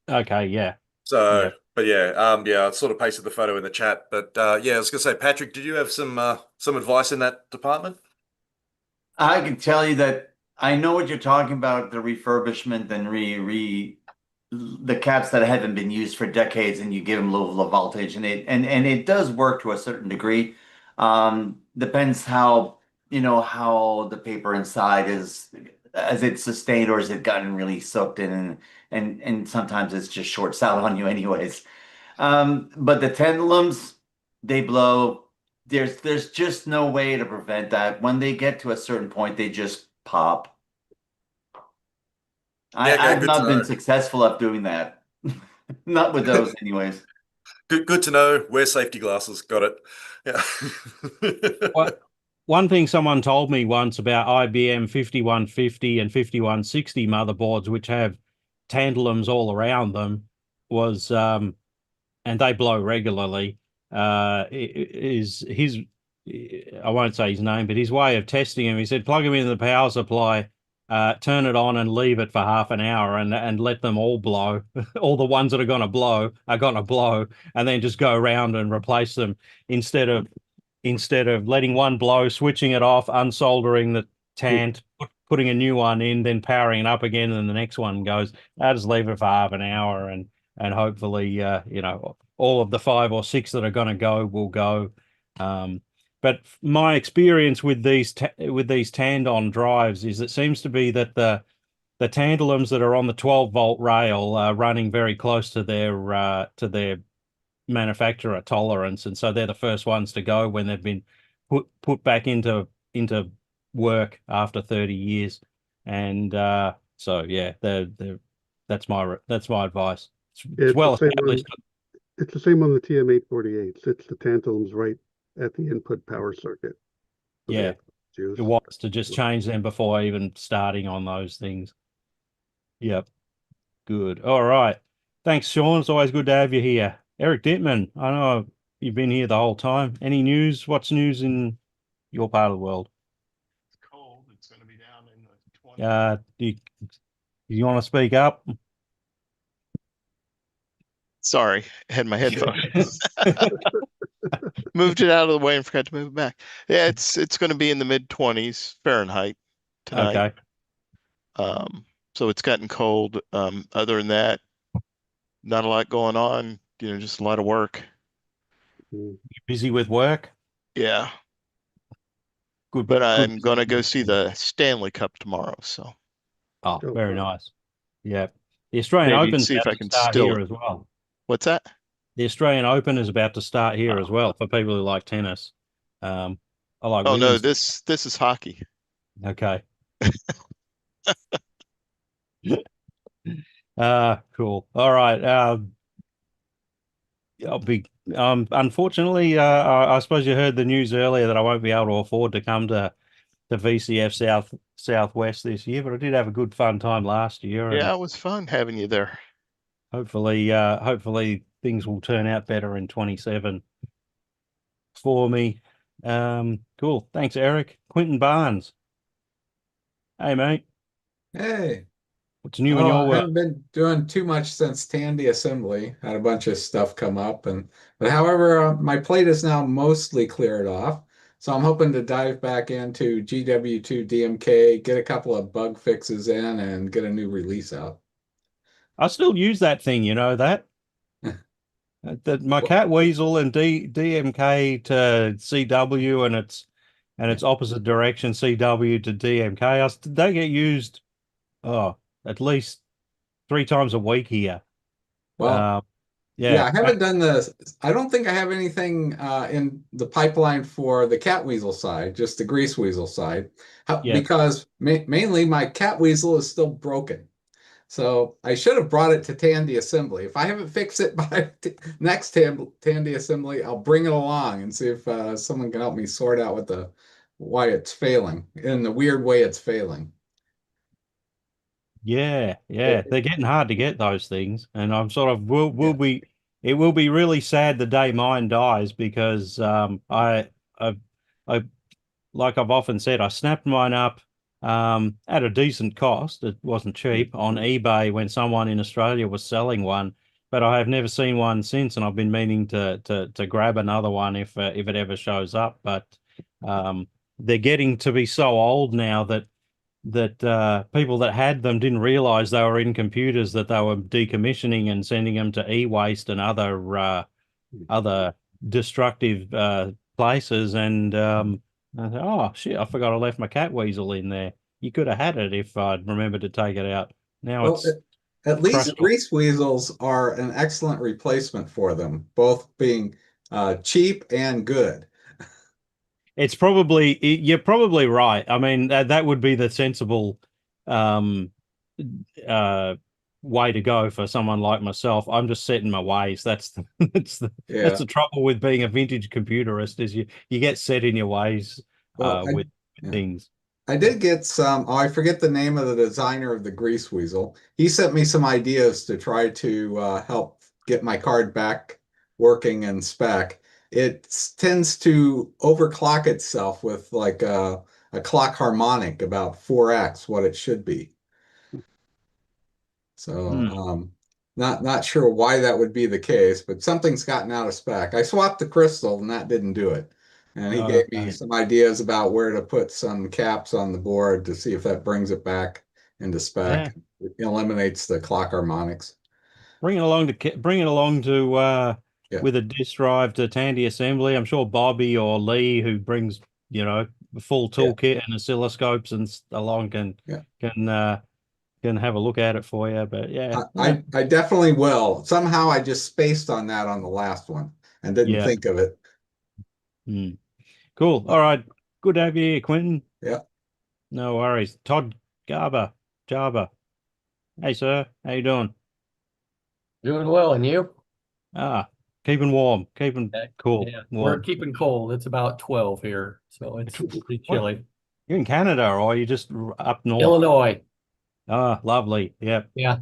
Okay, yeah. So, yeah. But yeah, I sort of pasted the photo in the chat. But yeah, I was gonna say, Patrick, did you have some advice in that department? I can tell you that I know what you're talking about, the refurbishment and the caps that haven't been used for decades, and you give them low voltage, and it does work to a certain degree. Depends how how the paper inside is it sustained or is it gotten really soaked in, and sometimes it's just shorts out on you anyways. But the tantalums, they blow. There's just no way to prevent that. When they get to a certain point, they just pop. I've not been successful at doing that. Not with those, anyways. Good to know. Wear safety glasses. Got it. Yeah. One thing someone told me once about IBM 5150 and 5160 motherboards, which have tantalums all around them, was and they blow regularly. Is his I won't say his name, but his way of testing him, he said plug him into the power supply, turn it on and leave it for half an hour and let them all blow. All the ones that are going to blow are going to blow, and then just go around and replace them instead of letting one blow, switching it off, unsoldering the tant, putting a new one in, then powering it up again, and the next one goes. I just leave it for half an hour, and hopefully, all of the 5 or 6 that are going to go will go. But my experience with these Tandon drives is it seems to be that the tantalums that are on the 12-volt rail are running very close to their manufacturer tolerance, and so they're the first ones to go when they've been put back into work after 30 years. And so yeah, that's my advice. It's well established. It's the same on the TM848s. It's the tantalums right at the input power circuit. Yeah, it was to just change them before even starting on those things. Yep. Good. All right. Thanks, Sean. It's always good to have you here. Eric Dittman, I know you've been here the whole time. Any news? What's news in your part of the world? It's cold. It's going to be down in the 20s. Do you want to speak up? Sorry, I had my headphones. Moved it out of the way and forgot to move it back. Yeah, it's going to be in the mid-20s Fahrenheit. tonight. Okay. So it's gotten cold. Other than that, not a lot going on, just a lot of work. You busy with work? Yeah. Good. But Good. I'm gonna go see the Stanley Cup tomorrow, so Oh, very nice. Yeah. The Australian maybe Open's see if about I to can start still here it. as well. What's that? The Australian Open is about to start here as well for people who like tennis. I like Oh no, women's. this is hockey. Okay. Cool. All right. I'll be unfortunately, I suppose you heard the news earlier that I won't be able to afford to come to VCF Southwest this year, but I did have a good fun time last year, and Yeah, it was fun having you there. hopefully things will turn out better in 27 for me. Cool. Thanks, Eric. Quentin Barnes. Hey, mate. Hey. What's new in Oh, your I world? haven't been doing too much since Tandy Assembly. Had a bunch of stuff come up, but however, my plate is now mostly cleared off. So I'm hoping to dive back into GW2 DMK, get a couple of bug fixes in, and get a new release out. I still use that thing, you know that? That my cat weasel and DMK to CW and its opposite direction CW to DMK. They get used at least 3 times a week here. Well, yeah, Yeah. I haven't done the. I don't think I have anything in the pipeline for the cat weasel side, just the grease weasel side, Yeah. because mainly my cat weasel is still broken. So I should have brought it to Tandy Assembly. If I haven't fixed it by next Tandy Assembly, I'll bring it along and see if someone can help me sort out why it's failing in the weird way it's failing. Yeah, they're getting hard to get those things, and I'm sort of will be it will be really sad the day mine dies because I like I've often said I snapped mine up at a decent cost. It wasn't cheap on eBay when someone in Australia was selling one, but I have never seen one since, and I've been meaning to grab another one if it ever shows up. But they're getting to be so old now that people that had them didn't realize they were in computers that they were decommissioning and sending them to e-waste and other destructive places. And I thought, oh shit, I forgot I left my cat weasel in there. You could have had it if I'd remembered to take it out. Now Well, it's at least crushed. grease weasels are an excellent replacement for them, both being cheap and good. It's probably you're probably right. I mean that would be the sensible um uh way to go for someone like myself. I'm just set in my ways. That's Yeah. the trouble with being a vintage computerist is you get set in your ways Well, with yeah. things. I did get some, I forget the name of the designer of the grease weasel. He sent me some ideas to try to help get my card back working in spec. It tends to overclock itself with like a clock harmonic about 4x what it should be. So not sure why that would be the case, but something's gotten out of spec. I swapped the crystal and that didn't do it. And he gave me some ideas about where to put some caps on the board to see if that brings it back into spec. It eliminates the clock harmonics. Bring it along to with a disk drive to Tandy Assembly. I'm sure Bobby or Lee, who brings a full toolkit and oscilloscopes and along can have a look at it for you. But I definitely will. Somehow I just spaced on that on the last one and didn't Yeah. think of it. Cool. All right. Good to have you here, Quentin. Yeah. No worries. Todd Java. Hey, sir. How you doing? Doing well, and you? Keeping warm, keeping cool. Yeah, warm. we're keeping cold. It's about 12 here, so it's pretty chilly. You're in Canada, or are you just up north? Illinois. Lovely. Yep. Yeah.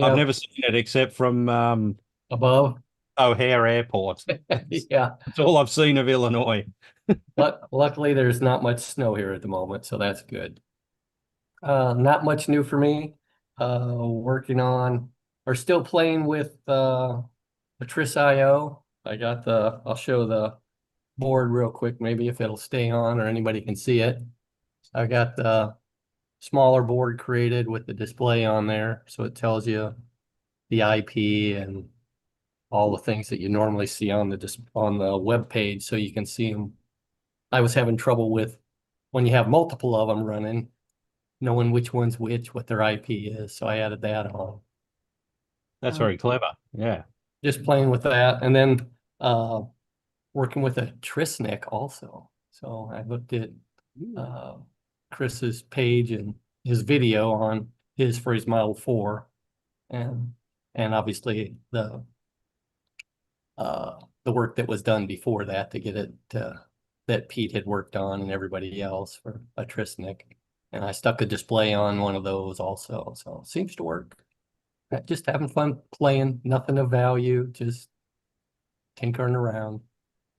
I've never seen it except from above O'Hare Airport. Yeah. That's all I've seen of Illinois. But luckily, there's not much snow here at the moment, so that's good. Not much new for me. Working on or still playing with the TRS-80. I'll show the board real quick, maybe if it'll stay on or anybody can see it. I got the smaller board created with the display on there, so it tells you the IP and all the things that you normally see on the web page, so you can see them. I was having trouble with when you have multiple of them running, knowing which one's which, what their IP is. So I added that on. That's very clever. Yeah. Just playing with that, and then working with a Trisnik also. So I looked at Chris's page and his video on his for his Model 4, and obviously the work that was done before that to get it that Pete had worked on and everybody else for a Trisnik. And I stuck a display on one of those also. So it seems to work. Just having fun playing, nothing of value, just tinkering around.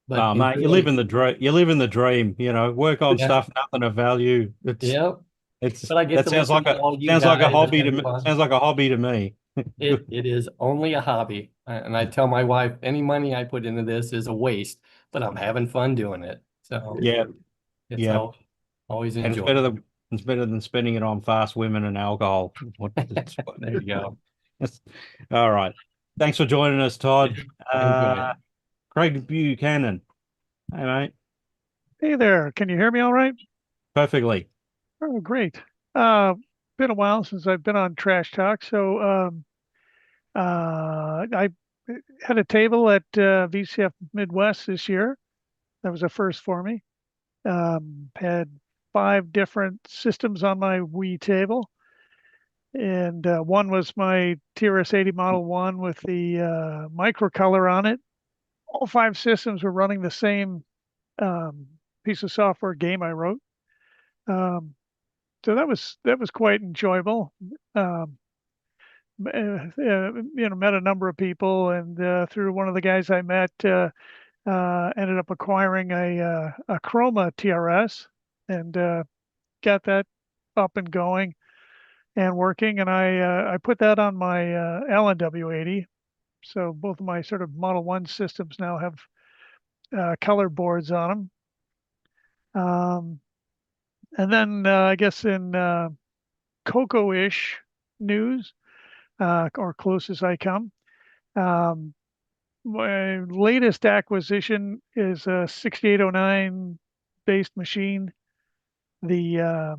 But Oh, mate, you live in the dream. You live in the dream. You know, work on stuff, nothing of value. Yep. It's But I get that to sounds listen like to all you sounds like a guys hobby and to have me. fun. Sounds like a hobby to me. It is only a hobby. And I tell my wife, any money I put into this is a waste, but I'm having fun doing it. So Yeah, it's yeah. always And enjoyable. it's better than spending it on fast women and alcohol. There you go. All right. Thanks for joining us, Todd. Enjoy. Craig Buchanan. Hey, mate. Hey there. Can you hear me all right? Perfectly. Oh, great. Been a while since I've been on Trash Talk. So I had a table at VCF Midwest this year. That was a first for me. Had 5 different systems on my Wii table. And one was my TRS-80 Model 1 with the microcolor on it. All 5 systems were running the same piece of software game I wrote. So that was quite enjoyable. Met a number of people, and through one of the guys I met, ended up acquiring a Chroma TRS, and got that up and going and working. And I put that on my LNW80. So both of my sort of Model 1 systems now have color boards on them. And then I guess in Coco-ish news, or close as I come, my latest acquisition is a 6809 based machine, the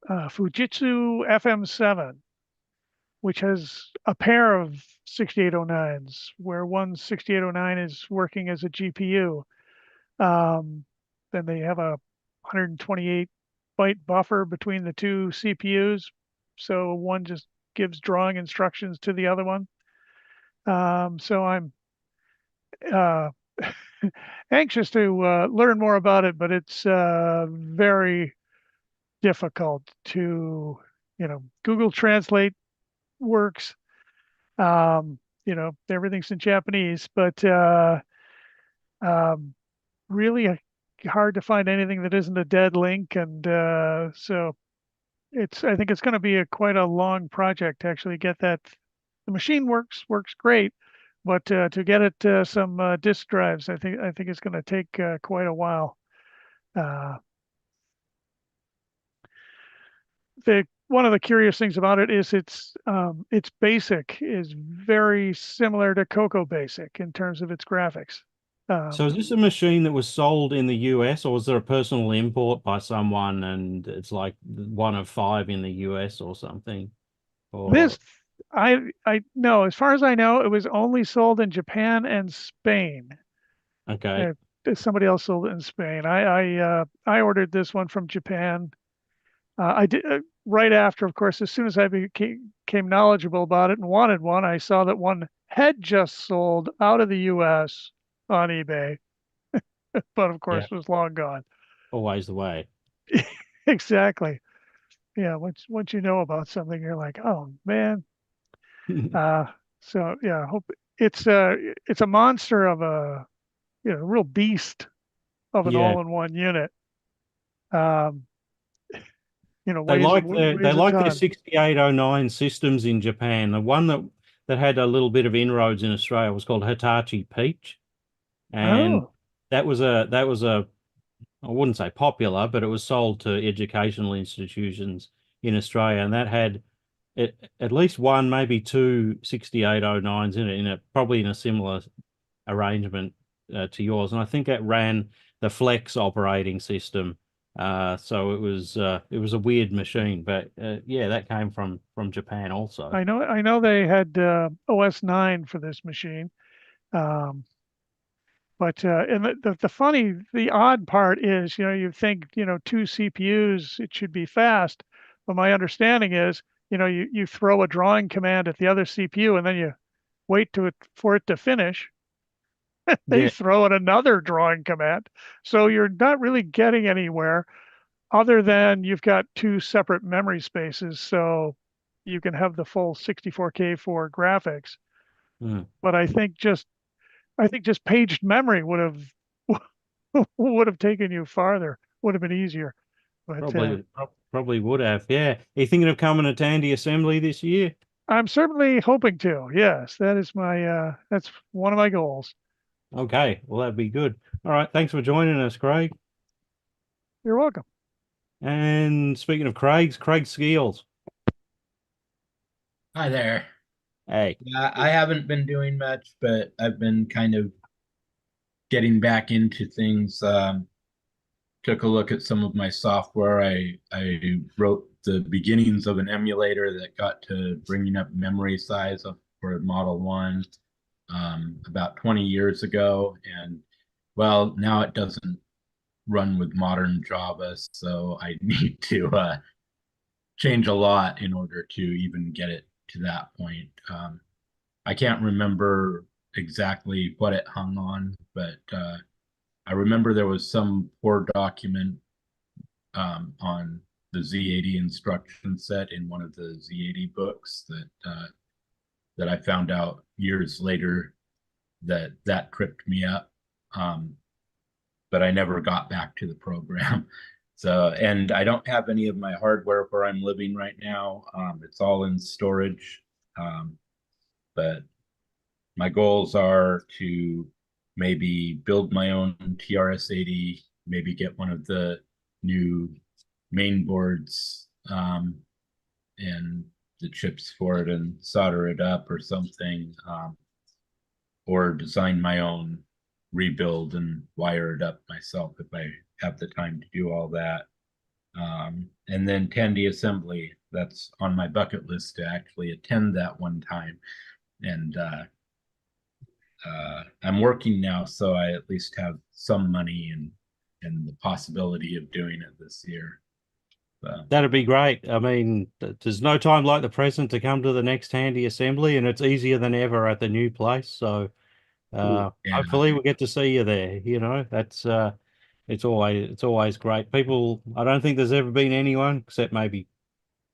Fujitsu FM7, which has a pair of 6809s, where one 6809 is working as a GPU. Then they have a 128 byte buffer between the 2 CPUs, so one just gives drawing instructions to the other one. So I'm anxious to learn more about it, but it's very difficult to, Google Translate works. Everything's in Japanese, but really hard to find anything that isn't a dead link. And so I think it's going to be quite a long project to actually get that. The machine works great, but to get it some disk drives, I think it's going to take quite a while. One of the curious things about it is its basic is very similar to Coco Basic in terms of its graphics. So is this a machine that was sold in the US, or was there a personal import by someone and it's like one of 5 in the US or something? This, I know, as far as I know, it was only sold in Japan and Spain. Okay. Somebody else sold it in Spain. I ordered this one from Japan. I did right after, of course, as soon as I became knowledgeable about it and wanted one, I saw that one had just sold out of the US on eBay, but of course was long gone. Always the way. Exactly. Yeah. Once you know about something, you're like, oh man. So yeah, I hope it's a monster of a real beast of an all-in-one unit. They like their 6809 systems in Japan. The one that had a little bit of inroads in Australia was called Hitachi Peach, and that was a I wouldn't say popular, but it was sold to educational institutions in Australia, and that had at least one, maybe two 6809s in it, probably in a similar arrangement to yours. And I think that ran the Flex operating system. So it was a weird machine, but yeah, that came from Japan also. I know they had OS 9 for this machine. But and the odd part is, you think, two CPUs, it should be fast. But my understanding is, you throw a drawing command at the other CPU and then you wait for it to finish. They Yeah. throw in another drawing command. So you're not really getting anywhere other than you've got two separate memory spaces. So you can have the full 64K for graphics. Mm. But I think just paged memory would have taken you farther, would have been easier. But Probably would have. Yeah. Are you thinking of coming to Tandy Assembly this year? I'm certainly hoping to. Yes, that is that's one of my goals. Okay. Well, that'd be good. All right. Thanks for joining us, Craig. You're welcome. And speaking of Craig Skeels. Hi there. Hey. I haven't been doing much, but I've been kind of getting back into things. Took a look at some of my software. I wrote the beginnings of an emulator that got to bringing up memory size for Model 1 about 20 years ago. And well, now it doesn't run with modern Java, so I need to change a lot in order to even get it to that point. I can't remember exactly what it hung on, but I remember there was some poor document on the Z80 instruction set in one of the Z80 books that I found out years later that tripped me up. But I never got back to the program. So, and I don't have any of my hardware where I'm living right now. It's all in storage. But my goals are to maybe build my own TRS-80, maybe get one of the new main boards and the chips for it and solder it up or something, or design my own rebuild and wire it up myself if I have the time to do all that. And then Tandy Assembly, that's on my bucket list to actually attend that one time. And I'm working now, so I at least have some money and the possibility of doing it this year. That'd be great. I mean, there's no time like the present to come to the next Tandy Assembly, and it's easier than ever at the new place. So hopefully we'll get to see you there. That's it's always great. People, I don't think there's ever been anyone except maybe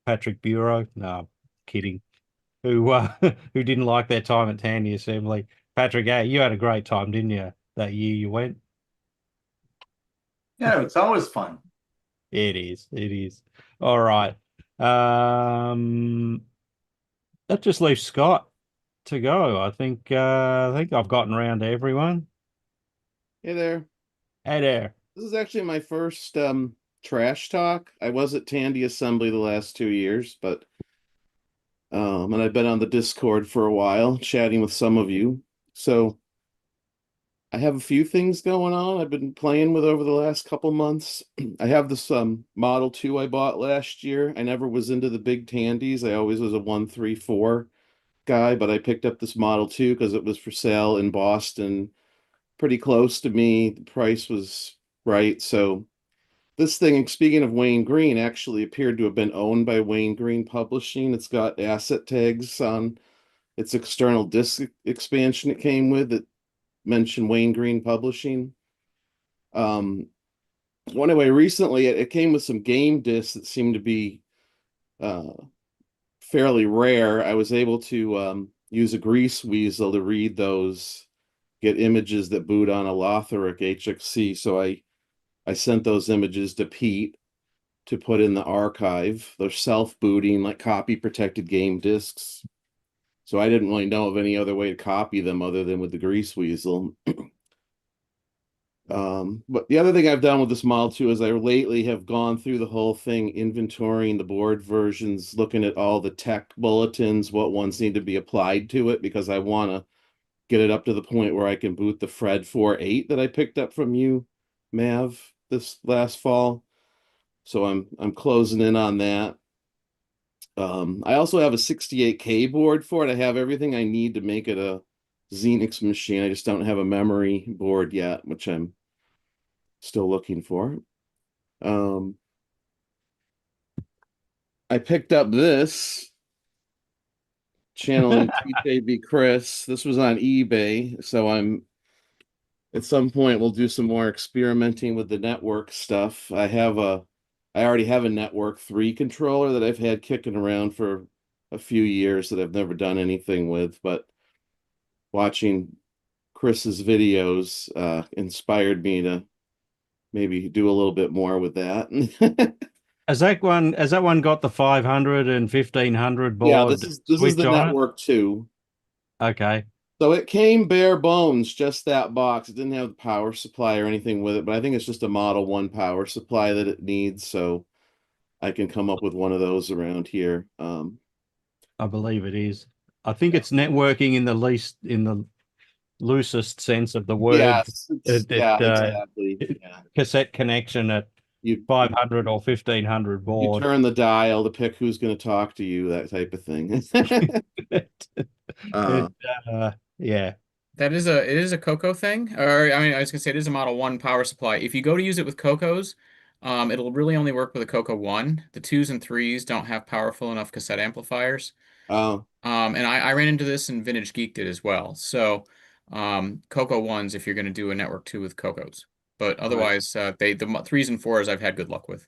Patrick Bureau. No, kidding. Who who didn't like their time at Tandy Assembly. Patrick, hey, you had a great time, didn't you, that year you went? Yeah, it's always fun. It is. It is. All right. That just leaves Scott to go. I think I've gotten around to everyone. Hey there. Hey there. This is actually my first trash talk. I was at Tandy Assembly the last 2 years, but and I've been on the Discord for a while, chatting with some of you. So I have a few things going on I've been playing with over the last couple months. I have this Model 2 I bought last year. I never was into the big Tandys. I always was a 134 guy, but I picked up this Model 2 because it was for sale in Boston, pretty close to me. The price was right. So this thing, speaking of Wayne Green, actually appeared to have been owned by Wayne Green Publishing. It's got asset tags on its external disk expansion it came with that mentioned Wayne Green Publishing. Anyway, recently it came with some game discs that seemed to be fairly rare. I was able to use a grease weasel to read those, get images that boot on a Lotharic HXC. So I sent those images to Pete to put in the archive. They're self-booting, like copy-protected game discs. So I didn't really know of any other way to copy them other than with the grease weasel. But the other thing I've done with this Model 2 is I lately have gone through the whole thing, inventorying the board versions, looking at all the tech bulletins, what ones need to be applied to it, because I want to get it up to the point where I can boot the Fred 4.8 that I picked up from you, Mav, this last fall. So I'm closing in on that. I also have a 68K board for it. I have everything I need to make it a Xenix machine. I just don't have a memory board yet, which I'm still looking for. I picked up this channeling TJB Chris. This was on eBay, so I'm at some point we'll do some more experimenting with the network stuff. I already have a Network 3 controller that I've had kicking around for a few years that I've never done anything with, but watching Chris's videos inspired me to maybe do a little bit more with that. Has that one got the 500 and 1500 board? Yeah, this is the switch on it? Network 2. Okay. So it came bare bones, just that box. It didn't have the power supply or anything with it, but I think it's just a Model 1 power supply that it needs, so I can come up with one of those around here. I believe it is. I think it's networking in the loosest sense of the word. Yes, exactly. Cassette connection at 500 or 1500 You board. turn the dial to pick who's going to talk to you, that type of thing. Yeah. It is a Coco thing. Or I mean, I was gonna say it is a Model 1 power supply. If you go to use it with Cocos, it'll really only work with a Coco 1. The 2s and 3s don't have powerful enough cassette amplifiers. Oh. And I ran into this and Vintage Geek did as well. So Coco 1s if you're gonna do a Network 2 with Cocos. But otherwise, the 3s and 4s I've had good luck with.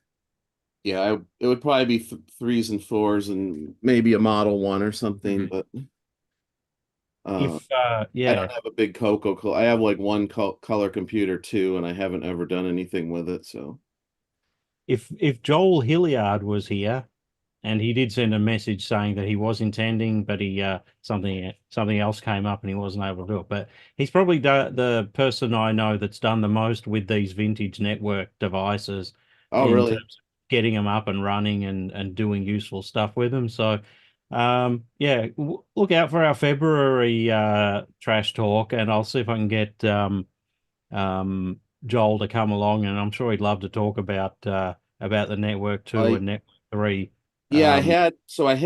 Yeah, it would probably be 3s and 4s and maybe a Model 1 or something, but I don't have a big Coco. I have like one color computer too, and I haven't ever done anything with it. So If Joel Hilliard was here, and he did send a message saying that he was intending, but he something else came up and he wasn't able to do it. But he's probably the person I know that's done the most with these vintage network devices. Oh, in really? terms of getting them up and running and doing useful stuff with them. So yeah, look out for our February trash talk, and I'll see if I can get Joel to come along, and I'm sure he'd love to talk about the Network 2 and Network 3. Yeah, I had devices.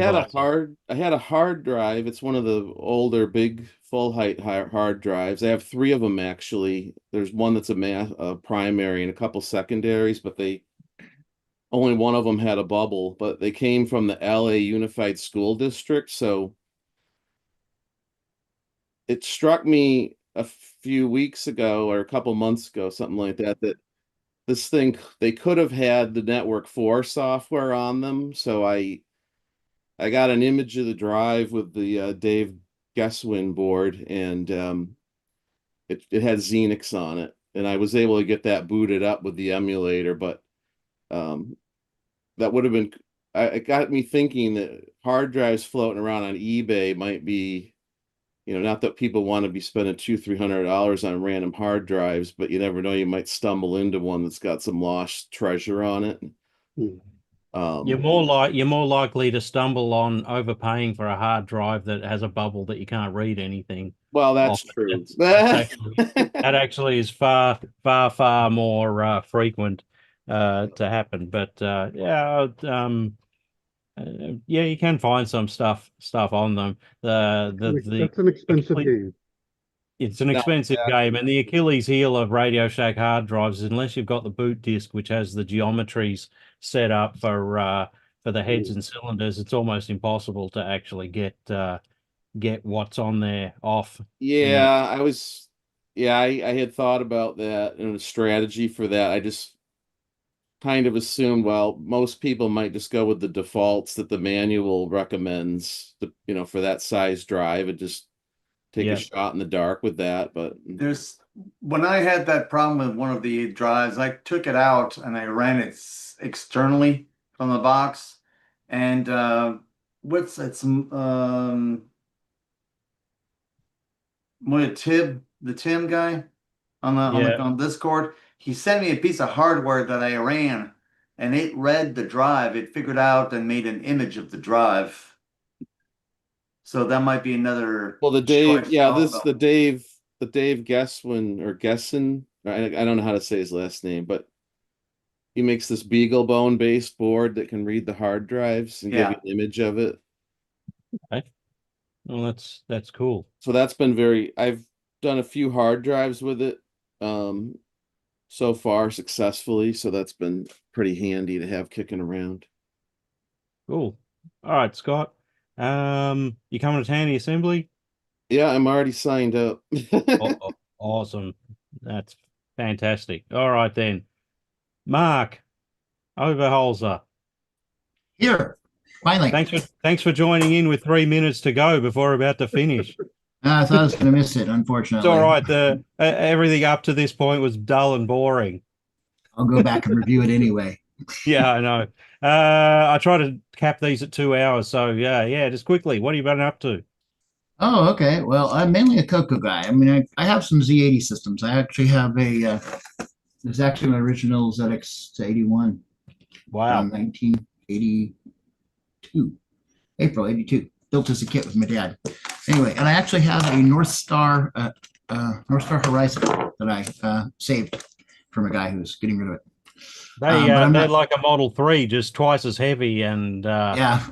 I had a hard drive. It's one of the older big full height hard drives. I have three of them actually. There's one that's a primary and a couple secondaries, but only one of them had a bubble, but they came from the LA Unified School District, so it struck me a few weeks ago or a couple months ago, something like that, that this thing, they could have had the Network 4 software on them. So I got an image of the drive with the Dave Guesswin board, and it had Xenix on it, and I was able to get that booted up with the emulator, but that would have been, it got me thinking that hard drives floating around on eBay might be, not that people want to be spending $200-300 on random hard drives, but you never know, you might stumble into one that's got some lost treasure on it. You're more likely to stumble on overpaying for a hard drive that has a bubble that you can't read anything. Well, that's true. That actually is far more frequent to happen. But yeah, you can find some stuff on them. That's an expensive game. It's an expensive game, and the Achilles heel of Radio Shack hard drives is unless you've got the boot disk, which has the geometries set up for the heads and cylinders, it's almost impossible to actually get what's on there off. Yeah, I had thought about that and a strategy for that. I just kind of assumed, well, most people might just go with the defaults that the manual recommends, for that size drive, and just take a shot in the dark with that. But when I had that problem with one of the drives, I took it out and I ran it externally from the box. And the Tim guy on Discord. He sent me a piece of hardware that I ran, and it read the drive. It figured out and made an image of the drive. So that might be another. Well, the Dave, choice yeah, also. the Dave Guesswin or Guesson. I don't know how to say his last name, but he makes this beagle bone based board that can read the hard drives and give you an image of it. Okay. Well, that's cool. So that's been I've done a few hard drives with it so far successfully, so that's been pretty handy to have kicking around. Cool. All right, Scott. You coming to Tandy Assembly? Yeah, I'm already signed up. Awesome. That's fantastic. All right then. Mark Overholzer. Here, finally. Thanks for joining in with 3 minutes to go before we're about to finish. I thought I was going to miss it, unfortunately. It's all right. Everything up to this point was dull and boring. I'll go back and review it anyway. Yeah, I know. I try to cap these at 2 hours. So yeah, just quickly, what have you been up to? Oh, okay. Well, I'm mainly a Coco guy. I mean, I have some Z80 systems. I actually have there's actually my original ZX81. Wow. 1982. April 82. Built as a kit with my dad. Anyway, and I actually have a North Star Horizon that I saved from a guy who's getting rid of it. They're like a Model 3, just twice as heavy, and yeah,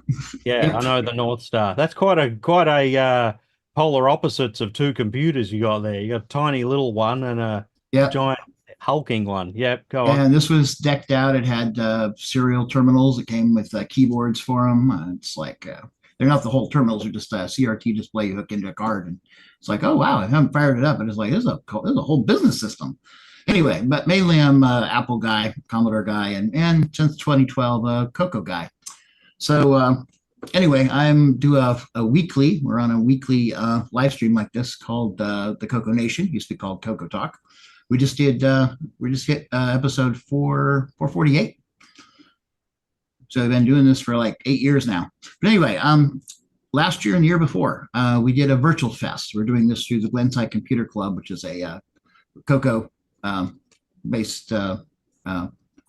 I know the North Star. That's quite a polar opposites of two computers you got there. You got a tiny little one and a giant hulking one. Yep, go on. And this was decked out. It had serial terminals. It came with keyboards for them. It's like they're not the whole terminals; they're just a CRT display you hook into a card, and it's like, oh wow, I haven't fired it up, and it's like this is a whole business system. Anyway, but mainly I'm a Apple guy, Commodore guy, and since 2012, a Coco guy. So anyway, I'm a weekly. We're on a weekly live stream like this called the Coco Nation. Used to be called Coco Talk. We just hit episode 448. So I've been doing this for like 8 years now. But anyway, last year and the year before, we did a virtual fest. We're doing this through the Glenside Computer Club, which is a Coco based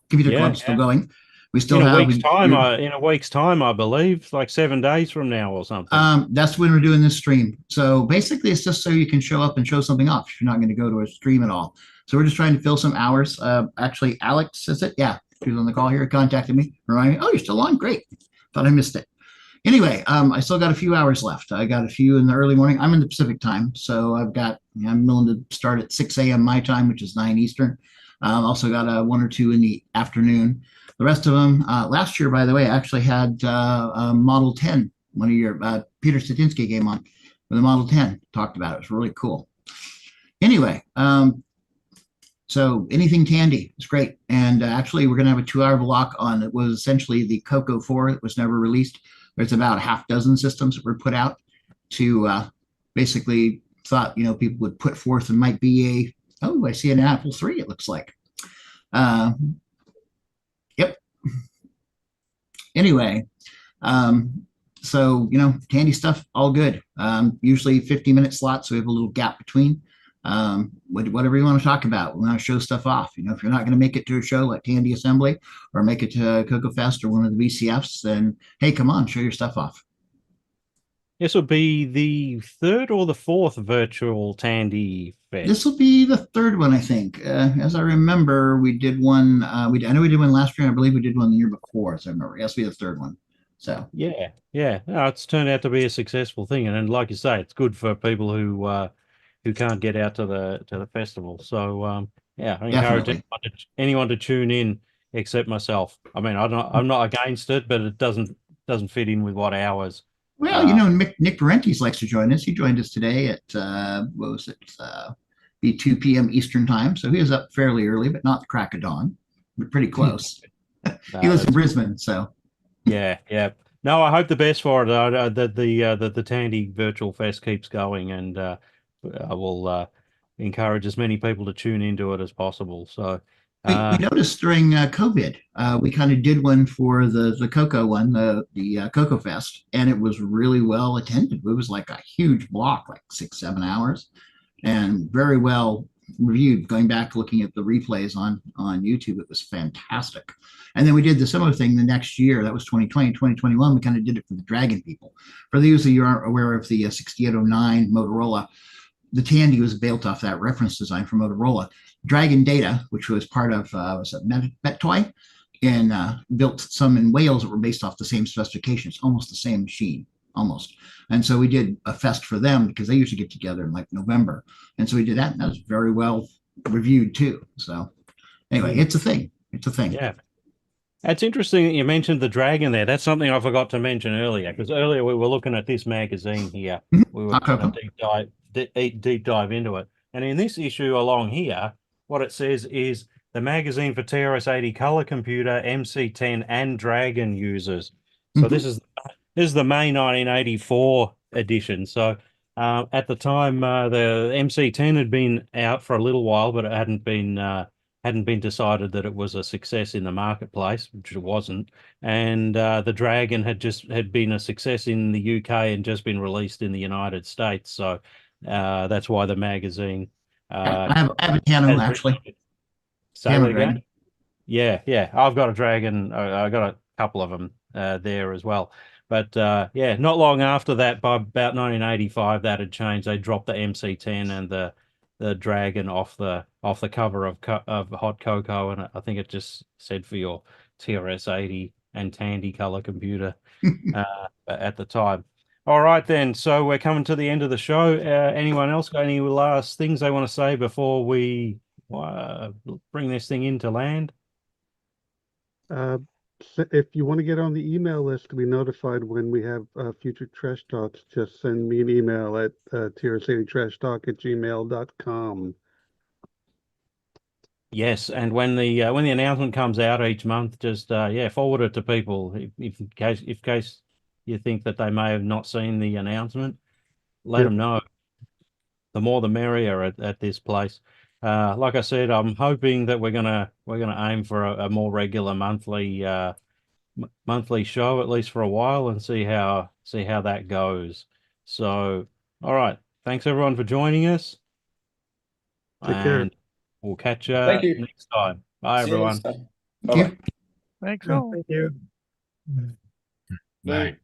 computer club still going. We still in a week's time, I believe, like 7 days from now or something. That's when we're doing this stream. So basically, it's just so you can show up and show something off if you're not going to go to a stream at all. So we're just trying to fill some hours. Actually, Alex, is it? Yeah, she was on the call here, contacted me, reminded me, oh, you're still on? Great. Thought I missed it. Anyway, I still got a few hours left. I got a few in the early morning. I'm in the Pacific time, so I'm willing to start at 6 a.m. my time, which is 9 Eastern. Also got one or two in the afternoon. The rest of them, last year, by the way, I actually had a Model 10. One of your Peter Statinsky came on with a Model 10, talked about it. It was really cool. Anyway, so anything Tandy is great. And actually, we're going to have a 2-hour block on it was essentially the Coco 4 that was never released. There's about a half dozen systems that were put out to basically thought, people would put forth and might be I see an Apple III, it looks like. Yep. Anyway, so, Tandy stuff, all good. Usually 50-minute slots, so we have a little gap between. Whatever you want to talk about, we want to show stuff off. If you're not going to make it to a show like Tandy Assembly or make it to Coco Fest or one of the VCFs, then hey, come on, show your stuff off. This will be the third or the fourth virtual Tandy Fest. This will be the third one, I think. As I remember, we did one. I know we did one last year. I believe we did one the year before, as I remember. It has to be the third one. So yeah. No, it's turned out to be a successful thing, and like you say, it's good for people who can't get out to the festival. So I encourage anyone to tune in except myself. I mean, I'm not against it, but it doesn't fit in with what hours. Well, Nick Parentes likes to join us. He joined us today at what was it? Be 2 p.m. Eastern time. So he was up fairly early, but not the crack of dawn, but pretty close. He lives in Brisbane, so yeah. No, I hope the best for it. The Tandy Virtual Fest keeps going, and I will encourage as many people to tune into it as possible. So we noticed during COVID, we kind of did one for the Coco one, the Coco Fest, and it was really well attended. It was like a huge block, like 6-7 hours, and very well reviewed. Going back looking at the replays on YouTube, it was fantastic. And then we did the similar thing the next year. That was 2020. 2021, we kind of did it for the Dragon people. For those of you who aren't aware of the 6809 Motorola, the Tandy was built off that reference design from Motorola. Dragon Data, which was part of was it Mettoy, and built some in Wales that were based off the same specifications, almost the same machine, almost. And so we did a fest for them because they usually get together in like November. And so we did that, and that was very well reviewed too. So anyway, it's a thing. It's a thing. Yeah. It's interesting that you mentioned the Dragon there. That's something I forgot to mention earlier, because earlier we were looking at this magazine here. We were going to deep dive into it. And in this issue along here, what it says is the magazine for TRS-80 color computer, MC10, and Dragon users. So this is the May 1984 edition. So at the time, the MC10 had been out for a little while, but it hadn't been decided that it was a success in the marketplace, which it wasn't. And the Dragon had been a success in the UK and just been released in the United States. So that's why the magazine. I have a Tano, actually. Say that again? Yeah. I've got a Dragon. I got a couple of them there as well. But yeah, not long after that, by about 1985, that had changed. They dropped the MC10 and the Dragon off the cover of Hot Cocoa, and I think it just said for your TRS-80 and Tandy color computer at the time. All right, then. So we're coming to the end of the show. Anyone else got any last things they want to say before we bring this thing into land? If you want to get on the email list to be notified when we have future trash talks, just send me an email at trs80trashtalk@gmail.com. Yes, and when the announcement comes out each month, just forward it to people if in case you think that they may have not seen the announcement. Let them know. The more the merrier at this place. Like I said, I'm hoping that we're gonna aim for a more regular monthly show, at least for a while, and see how that goes. So, all right, thanks everyone for joining us. Take care. And we'll catch you Thank you. next time. Bye, See you everyone. next time. Thank you. Thanks Yeah, all. thank you. Bye.